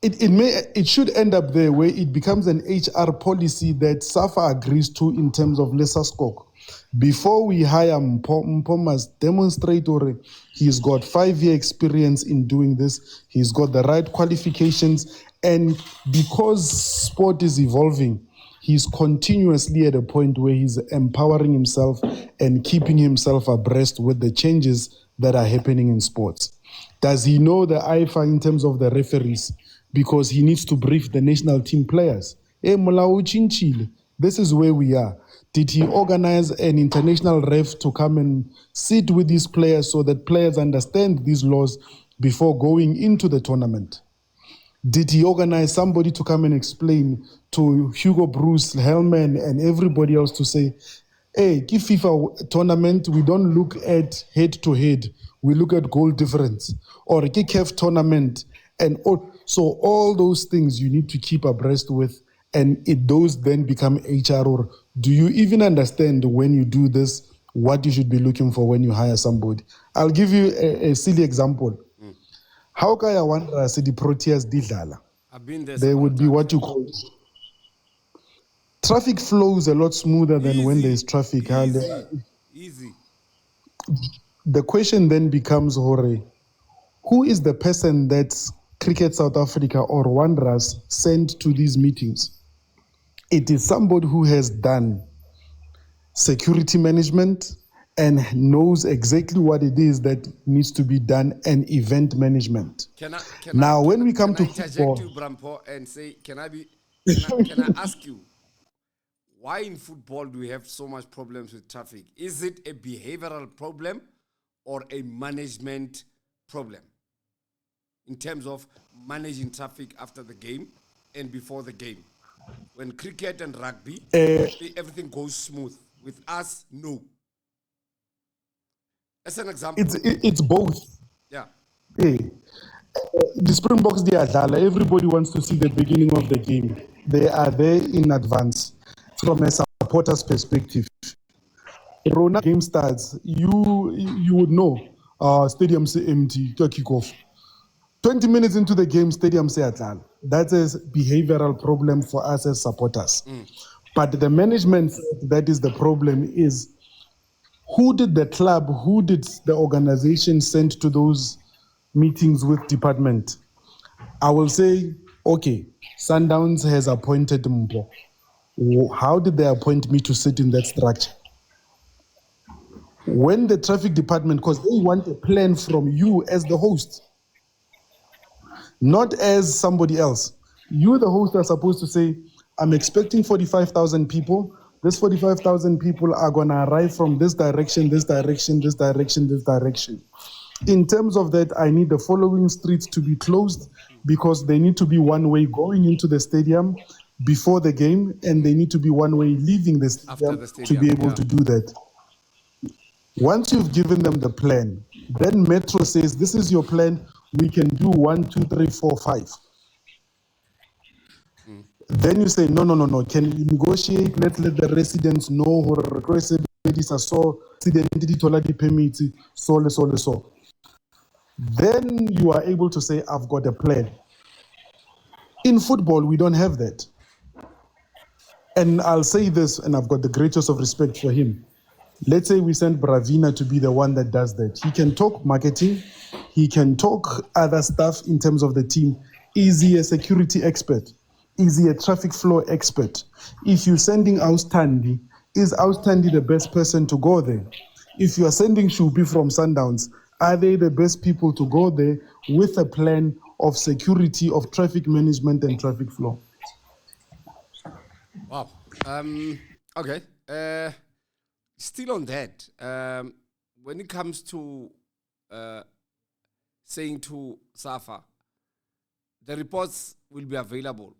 it should end up there where it becomes an HR policy that SAFA agrees to in terms of SASCOC. Before we hire Mpo must demonstrate or he's got 5-year experience in doing this, he's got the right qualifications, and because sport is evolving, he's continuously at a point where he's empowering himself and keeping himself abreast with the changes that are happening in sports. Does he know the IFA in terms of the referees? Because he needs to brief the national team players. This is where we are. Did he organize an international ref to come and sit with these players so that players understand these laws before going into the tournament? Did he organize somebody to come and explain to Hugo Bruce, Hellman, and everybody else to say, hey, give FIFA tournament, we don't look at head-to-head, we look at goal difference. Or KCAF tournament, and so all those things you need to keep abreast with, and those then become HR. Or do you even understand when you do this, what you should be looking for when you hire somebody? I'll give you a silly example. How can I want to see the Proteas didlala? I've been there. there would be what you call traffic flows a lot smoother than when there's traffic. Easy. The question then becomes, Hore, who is the person that Cricket South Africa or Wanderers sent to these meetings? It is somebody who has done security management and knows exactly what it is that needs to be done, and event management. When we come to football, you, Brampo, and say, can I ask you, why in football do we have so much problems with traffic? Is it a behavioral problem or a management problem in terms of managing traffic after the game and before the game? When cricket and rugby, everything goes smooth. With us, no. As an example. It's both. Yeah. The Springboks, they are dala. Everybody wants to see the beginning of the game. They are there in advance from a supporter's perspective. Rona game starts, you would know stadium say empty, kickoff. 20 minutes into the game, stadium say atlala. That's a behavioral problem for us as supporters. But the management, that is the problem, is who did the club, who did the organization send to those meetings with department? I will say, okay, Sundowns has appointed Mbo. How did they appoint me to sit in that structure? When the traffic department, because they want a plan from you as the host, not as somebody else. You, the host, are supposed to say, I'm expecting 45,000 people. This 45,000 people are going to arrive from this direction, this direction, this direction, this direction. In terms of that, I need the following streets to be closed because they need to be one way going into the stadium before the game, and they need to be one way leaving the stadium, to be able to do that. Once you've given them the plan, then Metro says, this is your plan. We can do 1, 2, 3, 4, 5. Then you say, no. Can you negotiate? Let the residents know who requested this so the permit, so. Then you are able to say, I've got a plan. In football, we don't have that. And I'll say this, and I've got the greatest of respect for him. Let's say we send Bravina to be the one that does that. He can talk marketing. He can talk other stuff in terms of the team. Is he a security expert? Is he a traffic flow expert? If you're sending Austandi, is Austandi the best person to go there? If you are sending Shubi from Sundowns, are they the best people to go there with a plan of security, of traffic management and traffic flow? Wow. Okay. Still on that, when it comes to saying to SAFA, the reports will be available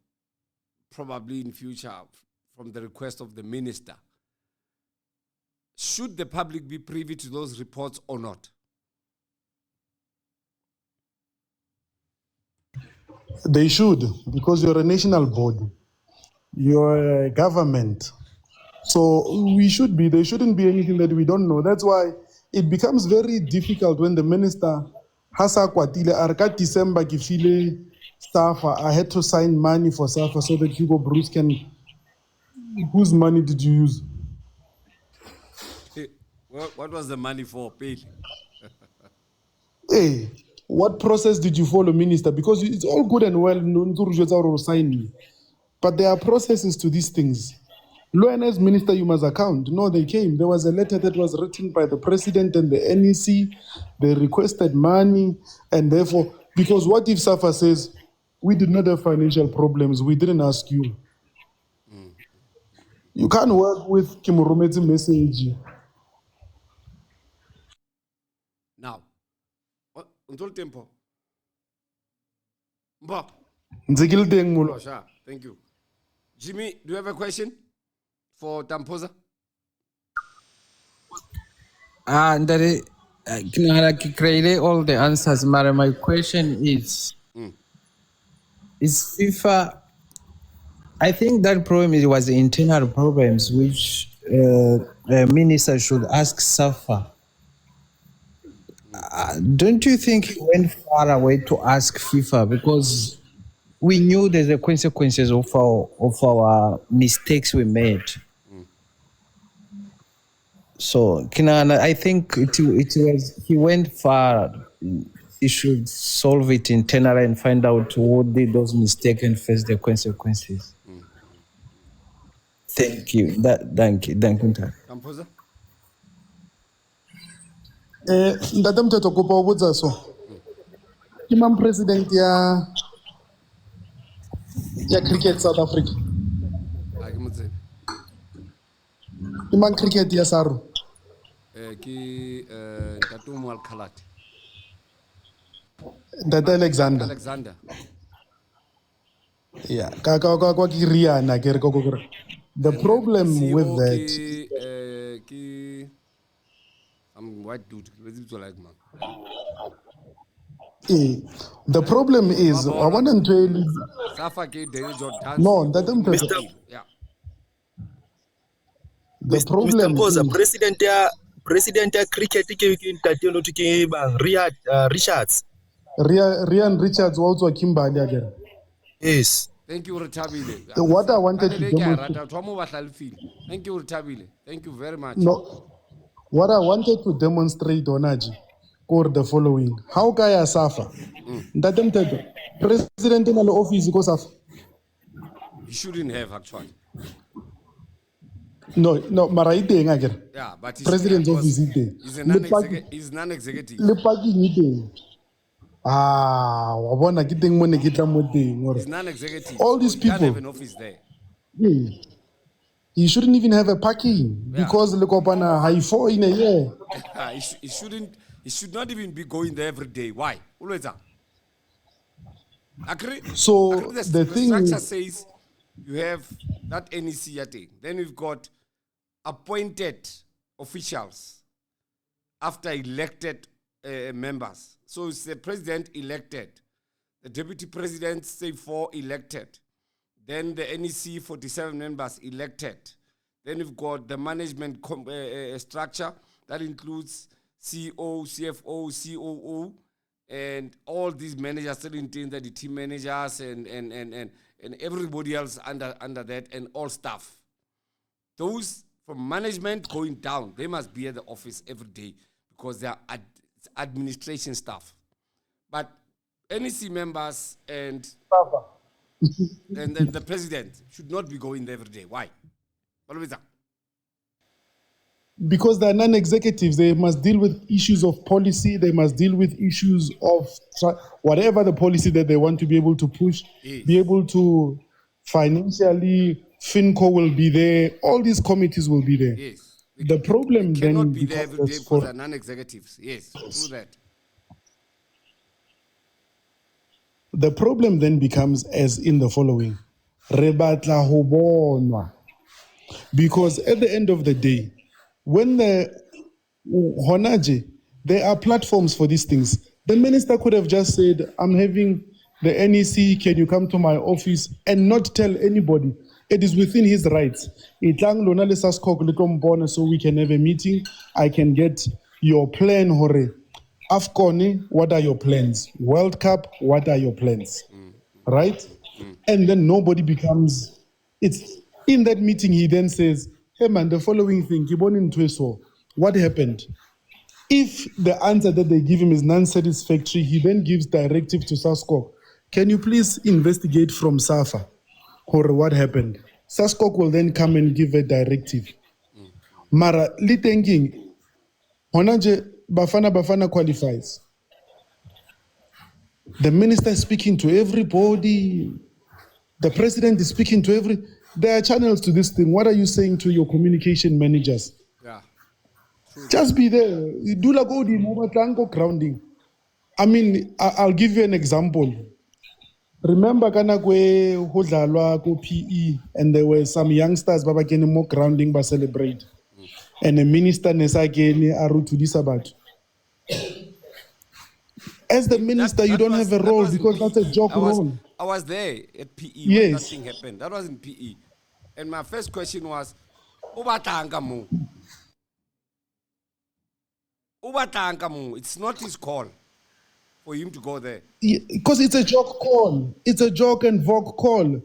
probably in future from the request of the minister. Should the public be privy to those reports or not? They should, because you're a national body. You're a government. So we should be. There shouldn't be anything that we don't know. That's why it becomes very difficult when the minister has a kwatile arka December kifile SAFA. I had to sign money for SAFA so that Hugo Bruce can. Whose money did you use? What was the money for, Pay? Hey, what process did you follow, Minister? Because it's all good and well, sign, but there are processes to these things. As Minister, you must account. No, they came. There was a letter that was written by the President and the NEC. They requested money, and therefore, because what if SAFA says, we did not have financial problems, we didn't ask you. You can't work with Kimurumeti message. Now, until tempo. Bob. Thank you. Jimmy, do you have a question for Tampoza? Ndare, create all the answers, Mara. My question is FIFA? I think that problem was internal problems, which minister should ask SAFA. Don't you think he went far away to ask FIFA? Because we knew there's the consequences of our mistakes we made. So Kinana, I think it was he went far. He should solve it internally and find out who did those mistakes and face the consequences. Thank you. Thank you. Ntate. Kampoza? Ntate Mthethwa kopa ho botsa so. Ke mang president ya cricket South Africa? Ha ke mo tsebe. Ke mang cricket ya Saru? Ke Ntate Moal Khalati. Ntate Alexander. Alexander. Yeah. Ka ke Rihanna ke re ko ko. The problem with that, I'm white dude. Like man. the problem is, I want to tell you. Safa ke Danny Jordan. No, that don't tell you. Yeah. The problem Mr. is, president ya cricket ke ntate no ke bang Richards. Rian Richards also Kimbali again. Yes. Thank you, Ritabile. What I wanted to demonstrate. Thank you, Ritabile. Thank you very much. No, what I wanted to demonstrate, Onaji, or the following: how kaya safa? That them president in the office go safa. He shouldn't have actually. No, maraite again. Yeah, but president's office is there. He's non-executive. Le parking ite. Wabona kiteng mo ne kitla mo teng. He's non-executive. All so these he can't people. have an office there. Yeah. He shouldn't even have a parking because le kopana high 4 in a year. He shouldn't. He should not even be going there every day. Why? Always. Agree. So The structure says you have that NEC thing. Then we've got appointed officials after elected members. So it's the president elected, the deputy president, say 4 elected. Then the NEC 47 members elected. Then we've got the management structure that includes CEO, CFO, COO, and all these managers still in the team managers and everybody else under that and all staff. Those from management going down, they must be at the office every day because they are administration staff. But NEC members and the president should not be going there every day. Why? What is that? Because they're non-executives, they must deal with issues of policy. They must deal with issues of whatever the policy that they want to be able to push, be able to financially, FinCo will be there. All these committees will be there. Yes. The problem they cannot then be there every day because they're non-executives. Yes, true that. The problem then becomes as in the following. Rebatla ho bonwa. Because at the end of the day, when the Honaje, there are platforms for these things. The minister could have just said, I'm having the NEC, can you come to my office and not tell anybody? It is within his rights. Itlang lona le saskok le tombona so we can have a meeting. I can get your plan, Hore. AFCON, what are your plans? World Cup, what are your plans? Right? And then nobody becomes, it's in that meeting, he then says, hey man, the following thing, what happened? If the answer that they give him is non-satisfactory, he then gives directive to SASCOC. Can you please investigate from SAFA or what happened? SASCOC will then come and give a directive. Mara, li thinking, Honaje Bafana Bafana qualifies. The minister is speaking to everybody. The president is speaking to there are channels to this thing. What are you saying to your communication managers? Yeah. True. Just be there. Do like all the grounding. I mean, I'll give you an example. Remember kana kwe hodlalwa ko PE and there were some youngsters baba kene more grounding ba celebrate. And the minister nesa kene aru to this about. As the minister, you don't have a role because that's a joke role. I was there at PE yes. when that thing happened. That was in PE. And my first question was, it's not his call. for him to go there. Because it's a joke call. It's a joke and vogue call.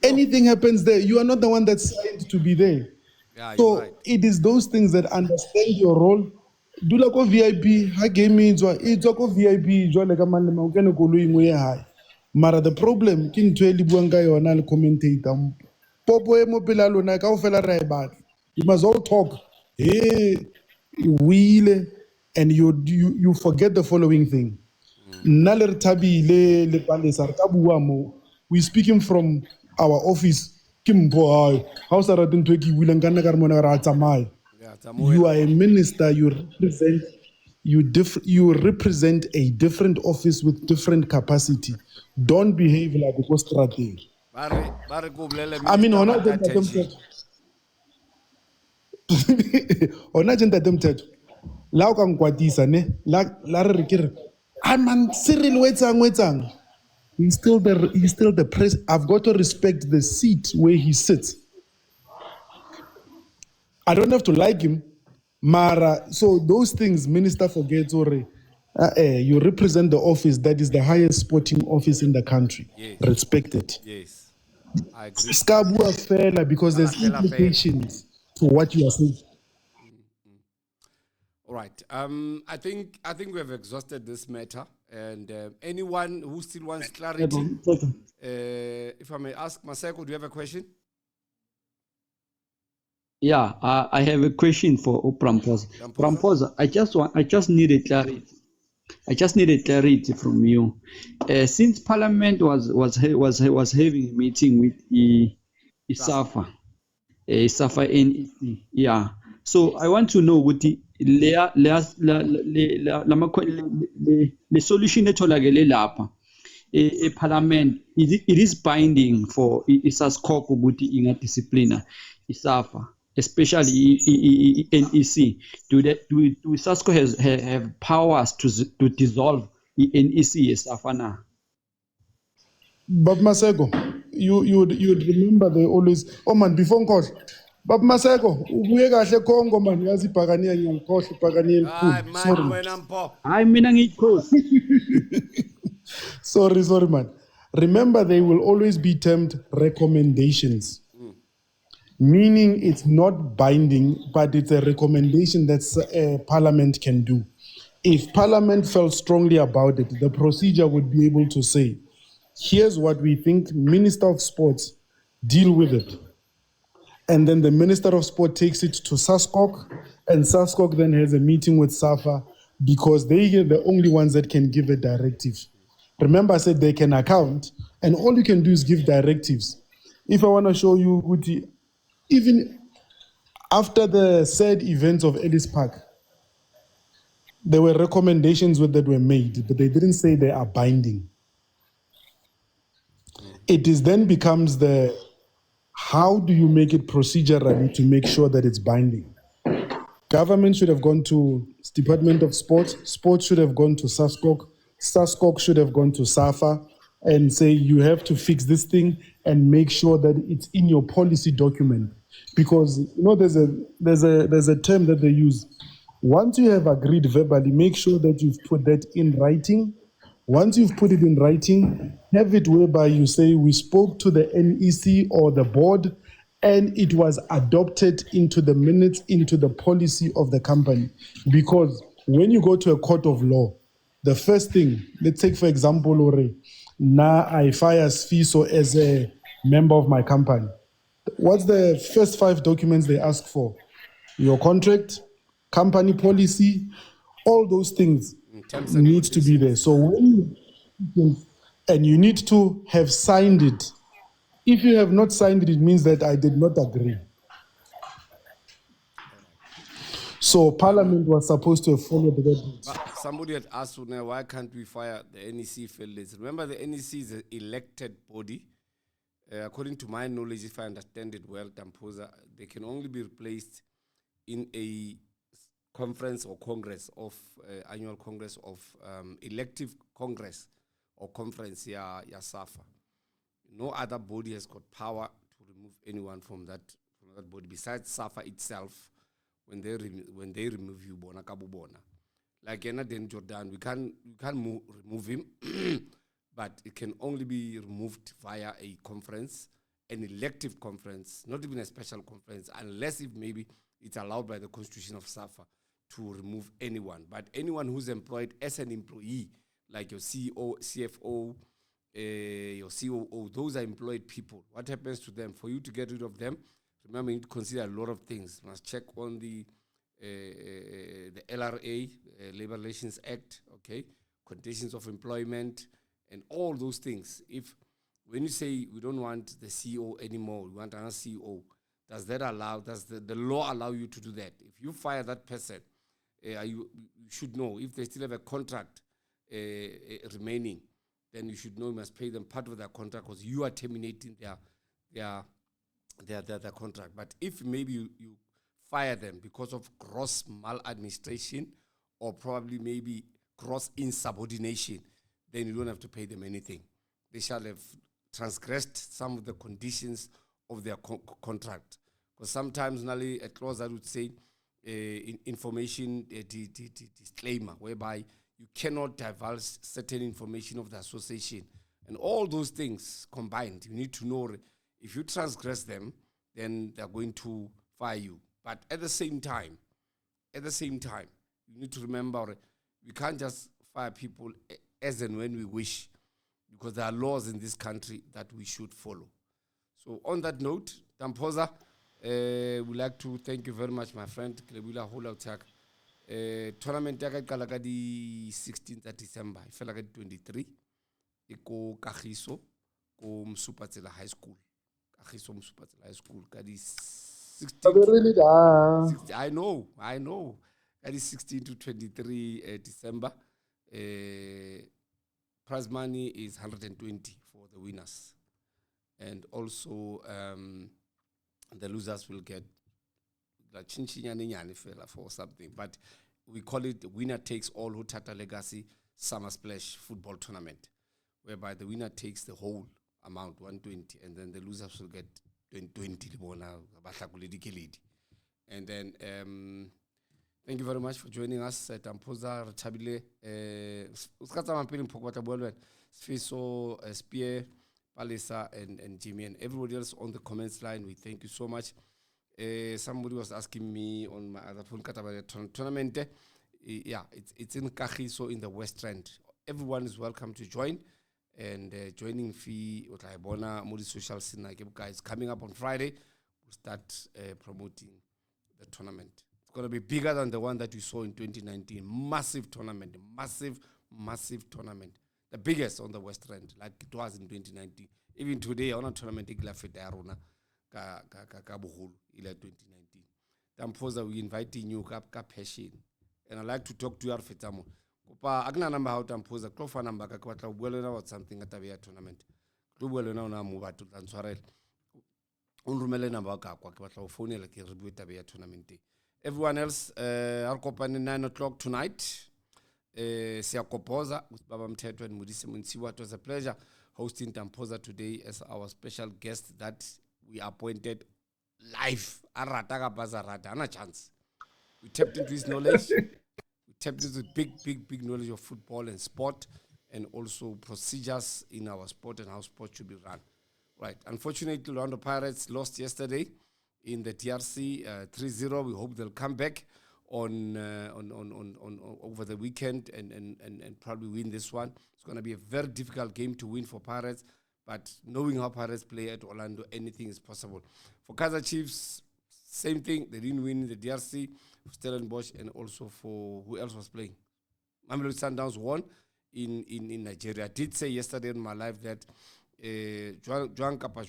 Anything happens there, you are not the one that's signed to be there. Yeah, So you're right. it is those things that understand your role. Dula ko VIP, ha game itswa ko VIP jwale ka mang le mang o kene koloi ngwe ya hae. Mara the problem ke ntwe le buang ka yona le commentator. Popo e mo pela lona kaofela ra e batla. You must all talk. Hey, wheele and you forget the following thing. Nna le re Thabile le Palesa re ka bua mo. We speaking from our office. Ke mpho hae. Ha o sa rate ntho e ke buileng ka nna ka re mona ra tsamaya. Yeah, You are a minister, you represent a different office with different capacity. Don't behave like a strategy. I mean, hona teng ntate Mthethwa. Hona teng ntate Mthethwa. La o ka nkwatisa ne, la re re ke re, "Ah man, Cyril o etsang. He's still the press. I've got to respect the seat where he sits. I don't have to like him. Mara, so those things, minister forgets or you represent the office that is the highest sporting office in the country. Yes. Respect it. Yes, I agree. Skabua fela because there's implications to what you are saying. All right. I think we have exhausted this matter, and anyone who still wants clarity, if I may ask, Maseko, do you have a question? Yeah, I have a question for Pramposa. Pramposa, I just need a clarity. I just need a clarity from you. Since Parliament was having a meeting with ISAFA, ISAFA NEC, yeah. So I want to know what the solution etholakele lapha Parliament it is binding for ISASCOC ukuthi ingadisciplina ISAFA, especially NEC. Do SASCO have powers to dissolve the NEC ISAFA now? But Maseko, you'd remember they always. Oh man, before Nkosi. But Maseko, ubuye kahle Congo man, yazi ibhakaniya ngiyangikhohle ibhakaniya elikhulu. Sorry. Hayi mina ngiyikhosi. Sorry, man. Remember, they will always be termed recommendations, meaning it's not binding, but it's a recommendation that Parliament can do. If Parliament felt strongly about it, the procedure would be able to say, here's what we think, Minister of Sports, deal with it. And then the Minister of Sport takes it to SASCOC, and SASCOC then has a meeting with SAFA because they are the only ones that can give a directive. Remember, I said they can account, and all you can do is give directives. If I want to show you, Guti, even after the said events of Ellis Park, there were recommendations that were made, but they didn't say they are binding. It is then becomes the how do you make it procedurally to make sure that it's binding? Government should have gone to Department of Sports. Sports should have gone to SASCOC. SASCOC should have gone to SAFA and say you have to fix this thing and make sure that it's in your policy document. Because you know there's a term that they use. Once you have agreed verbally, make sure that you've put that in writing. Once you've put it in writing, have it whereby you say we spoke to the NEC or the board and it was adopted into the minutes, into the policy of the company. Because when you go to a court of law, the first thing, let's take for example, Ore, now I fire Sfiso as a member of my company. What's the first 5 documents they ask for? Your contract, company policy, all those things need to be there. So when and you need to have signed it. If you have not signed it, it means that I did not agree. So Parliament was supposed to have followed that. Somebody had asked, why can't we fire the NEC affiliates? Remember, the NEC is an elected body. According to my knowledge, if I understand it well, Tamposa, they can only be replaced in a conference or congress of annual congress of elective congress or conference, SAFA. No other body has got power to remove anyone from that body besides SAFA itself. When they remove you, bona kabubona. like Enaden Jordan, we can't remove him, but it can only be removed via a conference, an elective conference, not even a special conference, unless if maybe it's allowed by the Constitution of SAFA to remove anyone. But anyone who's employed as an employee, like your CEO, CFO, your COO, those are employed people. What happens to them? For you to get rid of them, remember, you need to consider a lot of things. You must check on the LRA, Labor Relations Act, okay, conditions of employment, and all those things. If when you say we don't want the CEO anymore, we want another CEO, does the law allow you to do that? If you fire that person, you should know if they still have a contract remaining, then you should know you must pay them part of their contract because you are terminating their contract. But if maybe you fire them because of gross maladministration or probably maybe gross insubordination, then you don't have to pay them anything. They shall have transgressed some of the conditions of their contract. Because sometimes, Nali, a clause that would say information disclaimer, whereby you cannot divulge certain information of the association. And all those things combined, you need to know if you transgress them, then they're going to fire you. But at the same time, you need to remember we can't just fire people as and when we wish, because there are laws in this country that we should follow. So on that note, Tampoza, we'd like to thank you very much, my friend. Tournament ya ka qala ka di 16th of December, I feel like 23. Iko Kagiso, ko Msupatsela High School. Kagiso Msupatsela High School. Ka di 16. I know. Ka di 16 to 23 December. Prize money is 120 for the winners. And also the losers will get for something, but we call it the winner takes all Hutata Legacy Summer Splash Football Tournament, whereby the winner takes the whole amount, 120, and then the losers will get 20. And then thank you very much for joining us at Ampoza Ratabile. Sfiso, Spear, Palisa, and Jimmy, and everybody else on the comments line. We thank you so much. Somebody was asking me on my other phone tournament. It's in Kagiso in the West End. Everyone is welcome to join, and joining fee Otaibona Modi Social Scene guys coming up on Friday. We'll start promoting the tournament. It's going to be bigger than the one that you saw in 2019. Massive tournament, massive tournament. The biggest on the West End, like it was in 2019. Even today, on a tournament, Ka 2019. Tampoza, we inviting you ka passion. And I like to talk to you Fetamo. Kopa agna number how Tampoza, Klofa number ka kwatla ubwelena about something at a tournament. Ubwelena na move to Tanswarel. Unrumele number ka kwatla phone like a review tabia tournament. Everyone else, our company 9 o'clock tonight. Siakopoza with Baba Mthethwa and Mudisi Munsiwa. It was a pleasure hosting Tampoza today as our special guest that we appointed live. Arata chance. We tapped into his knowledge. We tapped into big knowledge of football and sport, and also procedures in our sport and how sport should be run. Right. Unfortunately, Orlando Pirates lost yesterday in the TRC 3-0. We hope they'll come back on over the weekend and probably win this one. It's going to be a very difficult game to win for Pirates. But knowing how Pirates play at Orlando, anything is possible. For Kaizer Chiefs, same thing. They didn't win the DRC, for Stellenbosch, and also for who else was playing. Mamelodi Sundowns won in Nigeria. I did say yesterday in my live that Juan Kapa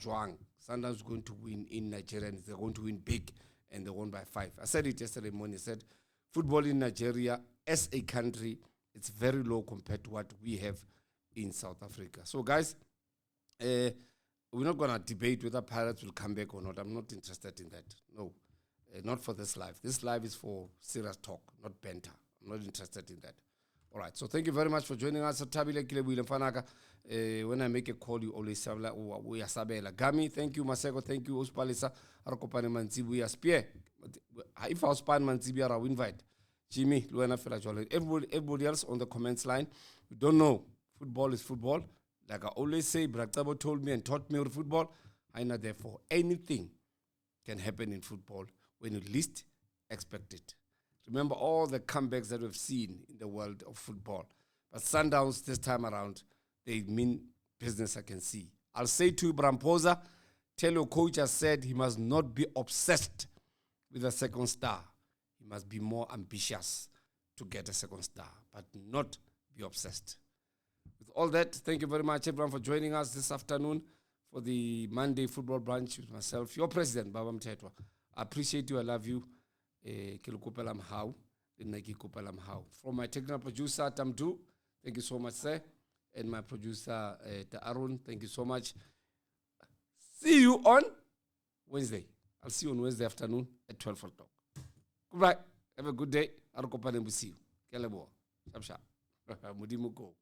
Juan, Sundowns is going to win in Nigeria, and they're going to win big, and they won by 5. I said it yesterday morning. I said football in Nigeria as a country, it's very low compared to what we have in South Africa. So guys, we're not going to debate whether Pirates will come back or not. I'm not interested in that. No, not for this live. This live is for serious talk, not banter. I'm not interested in that. All right, so thank you very much for joining us. When I make a call, you always say, we are Sabela. Gami, thank you. Maseko, thank you. Uspalisa, Arakopane Manzibu, Spear. If I was Pan Manzibu, I will invite. Jimmy, Luana Felajole, everybody else on the comments line, we don't know. Football is football. Like I always say, Braktabo told me and taught me football. I know therefore anything can happen in football when you least expect it. Remember all the comebacks that we've seen in the world of football. But Sundowns this time around, they mean business, I can see. I'll say to you, Bramposa, tell your coach I said he must not be obsessed with a second star. He must be more ambitious to get a second star, but not be obsessed. With all that, thank you very much, everyone, for joining us this afternoon for the Monday football brunch with myself, your president, Baba Mthethwa. I appreciate you. I love you. From my technical producer, Tamdu, thank you so much, sir. And my producer, Arun, thank you so much. See you on Wednesday. I'll see you on Wednesday afternoon at 12 o'clock. Goodbye. Have a good day. I'll see you. Kelebo. Sharp. Mudimuko.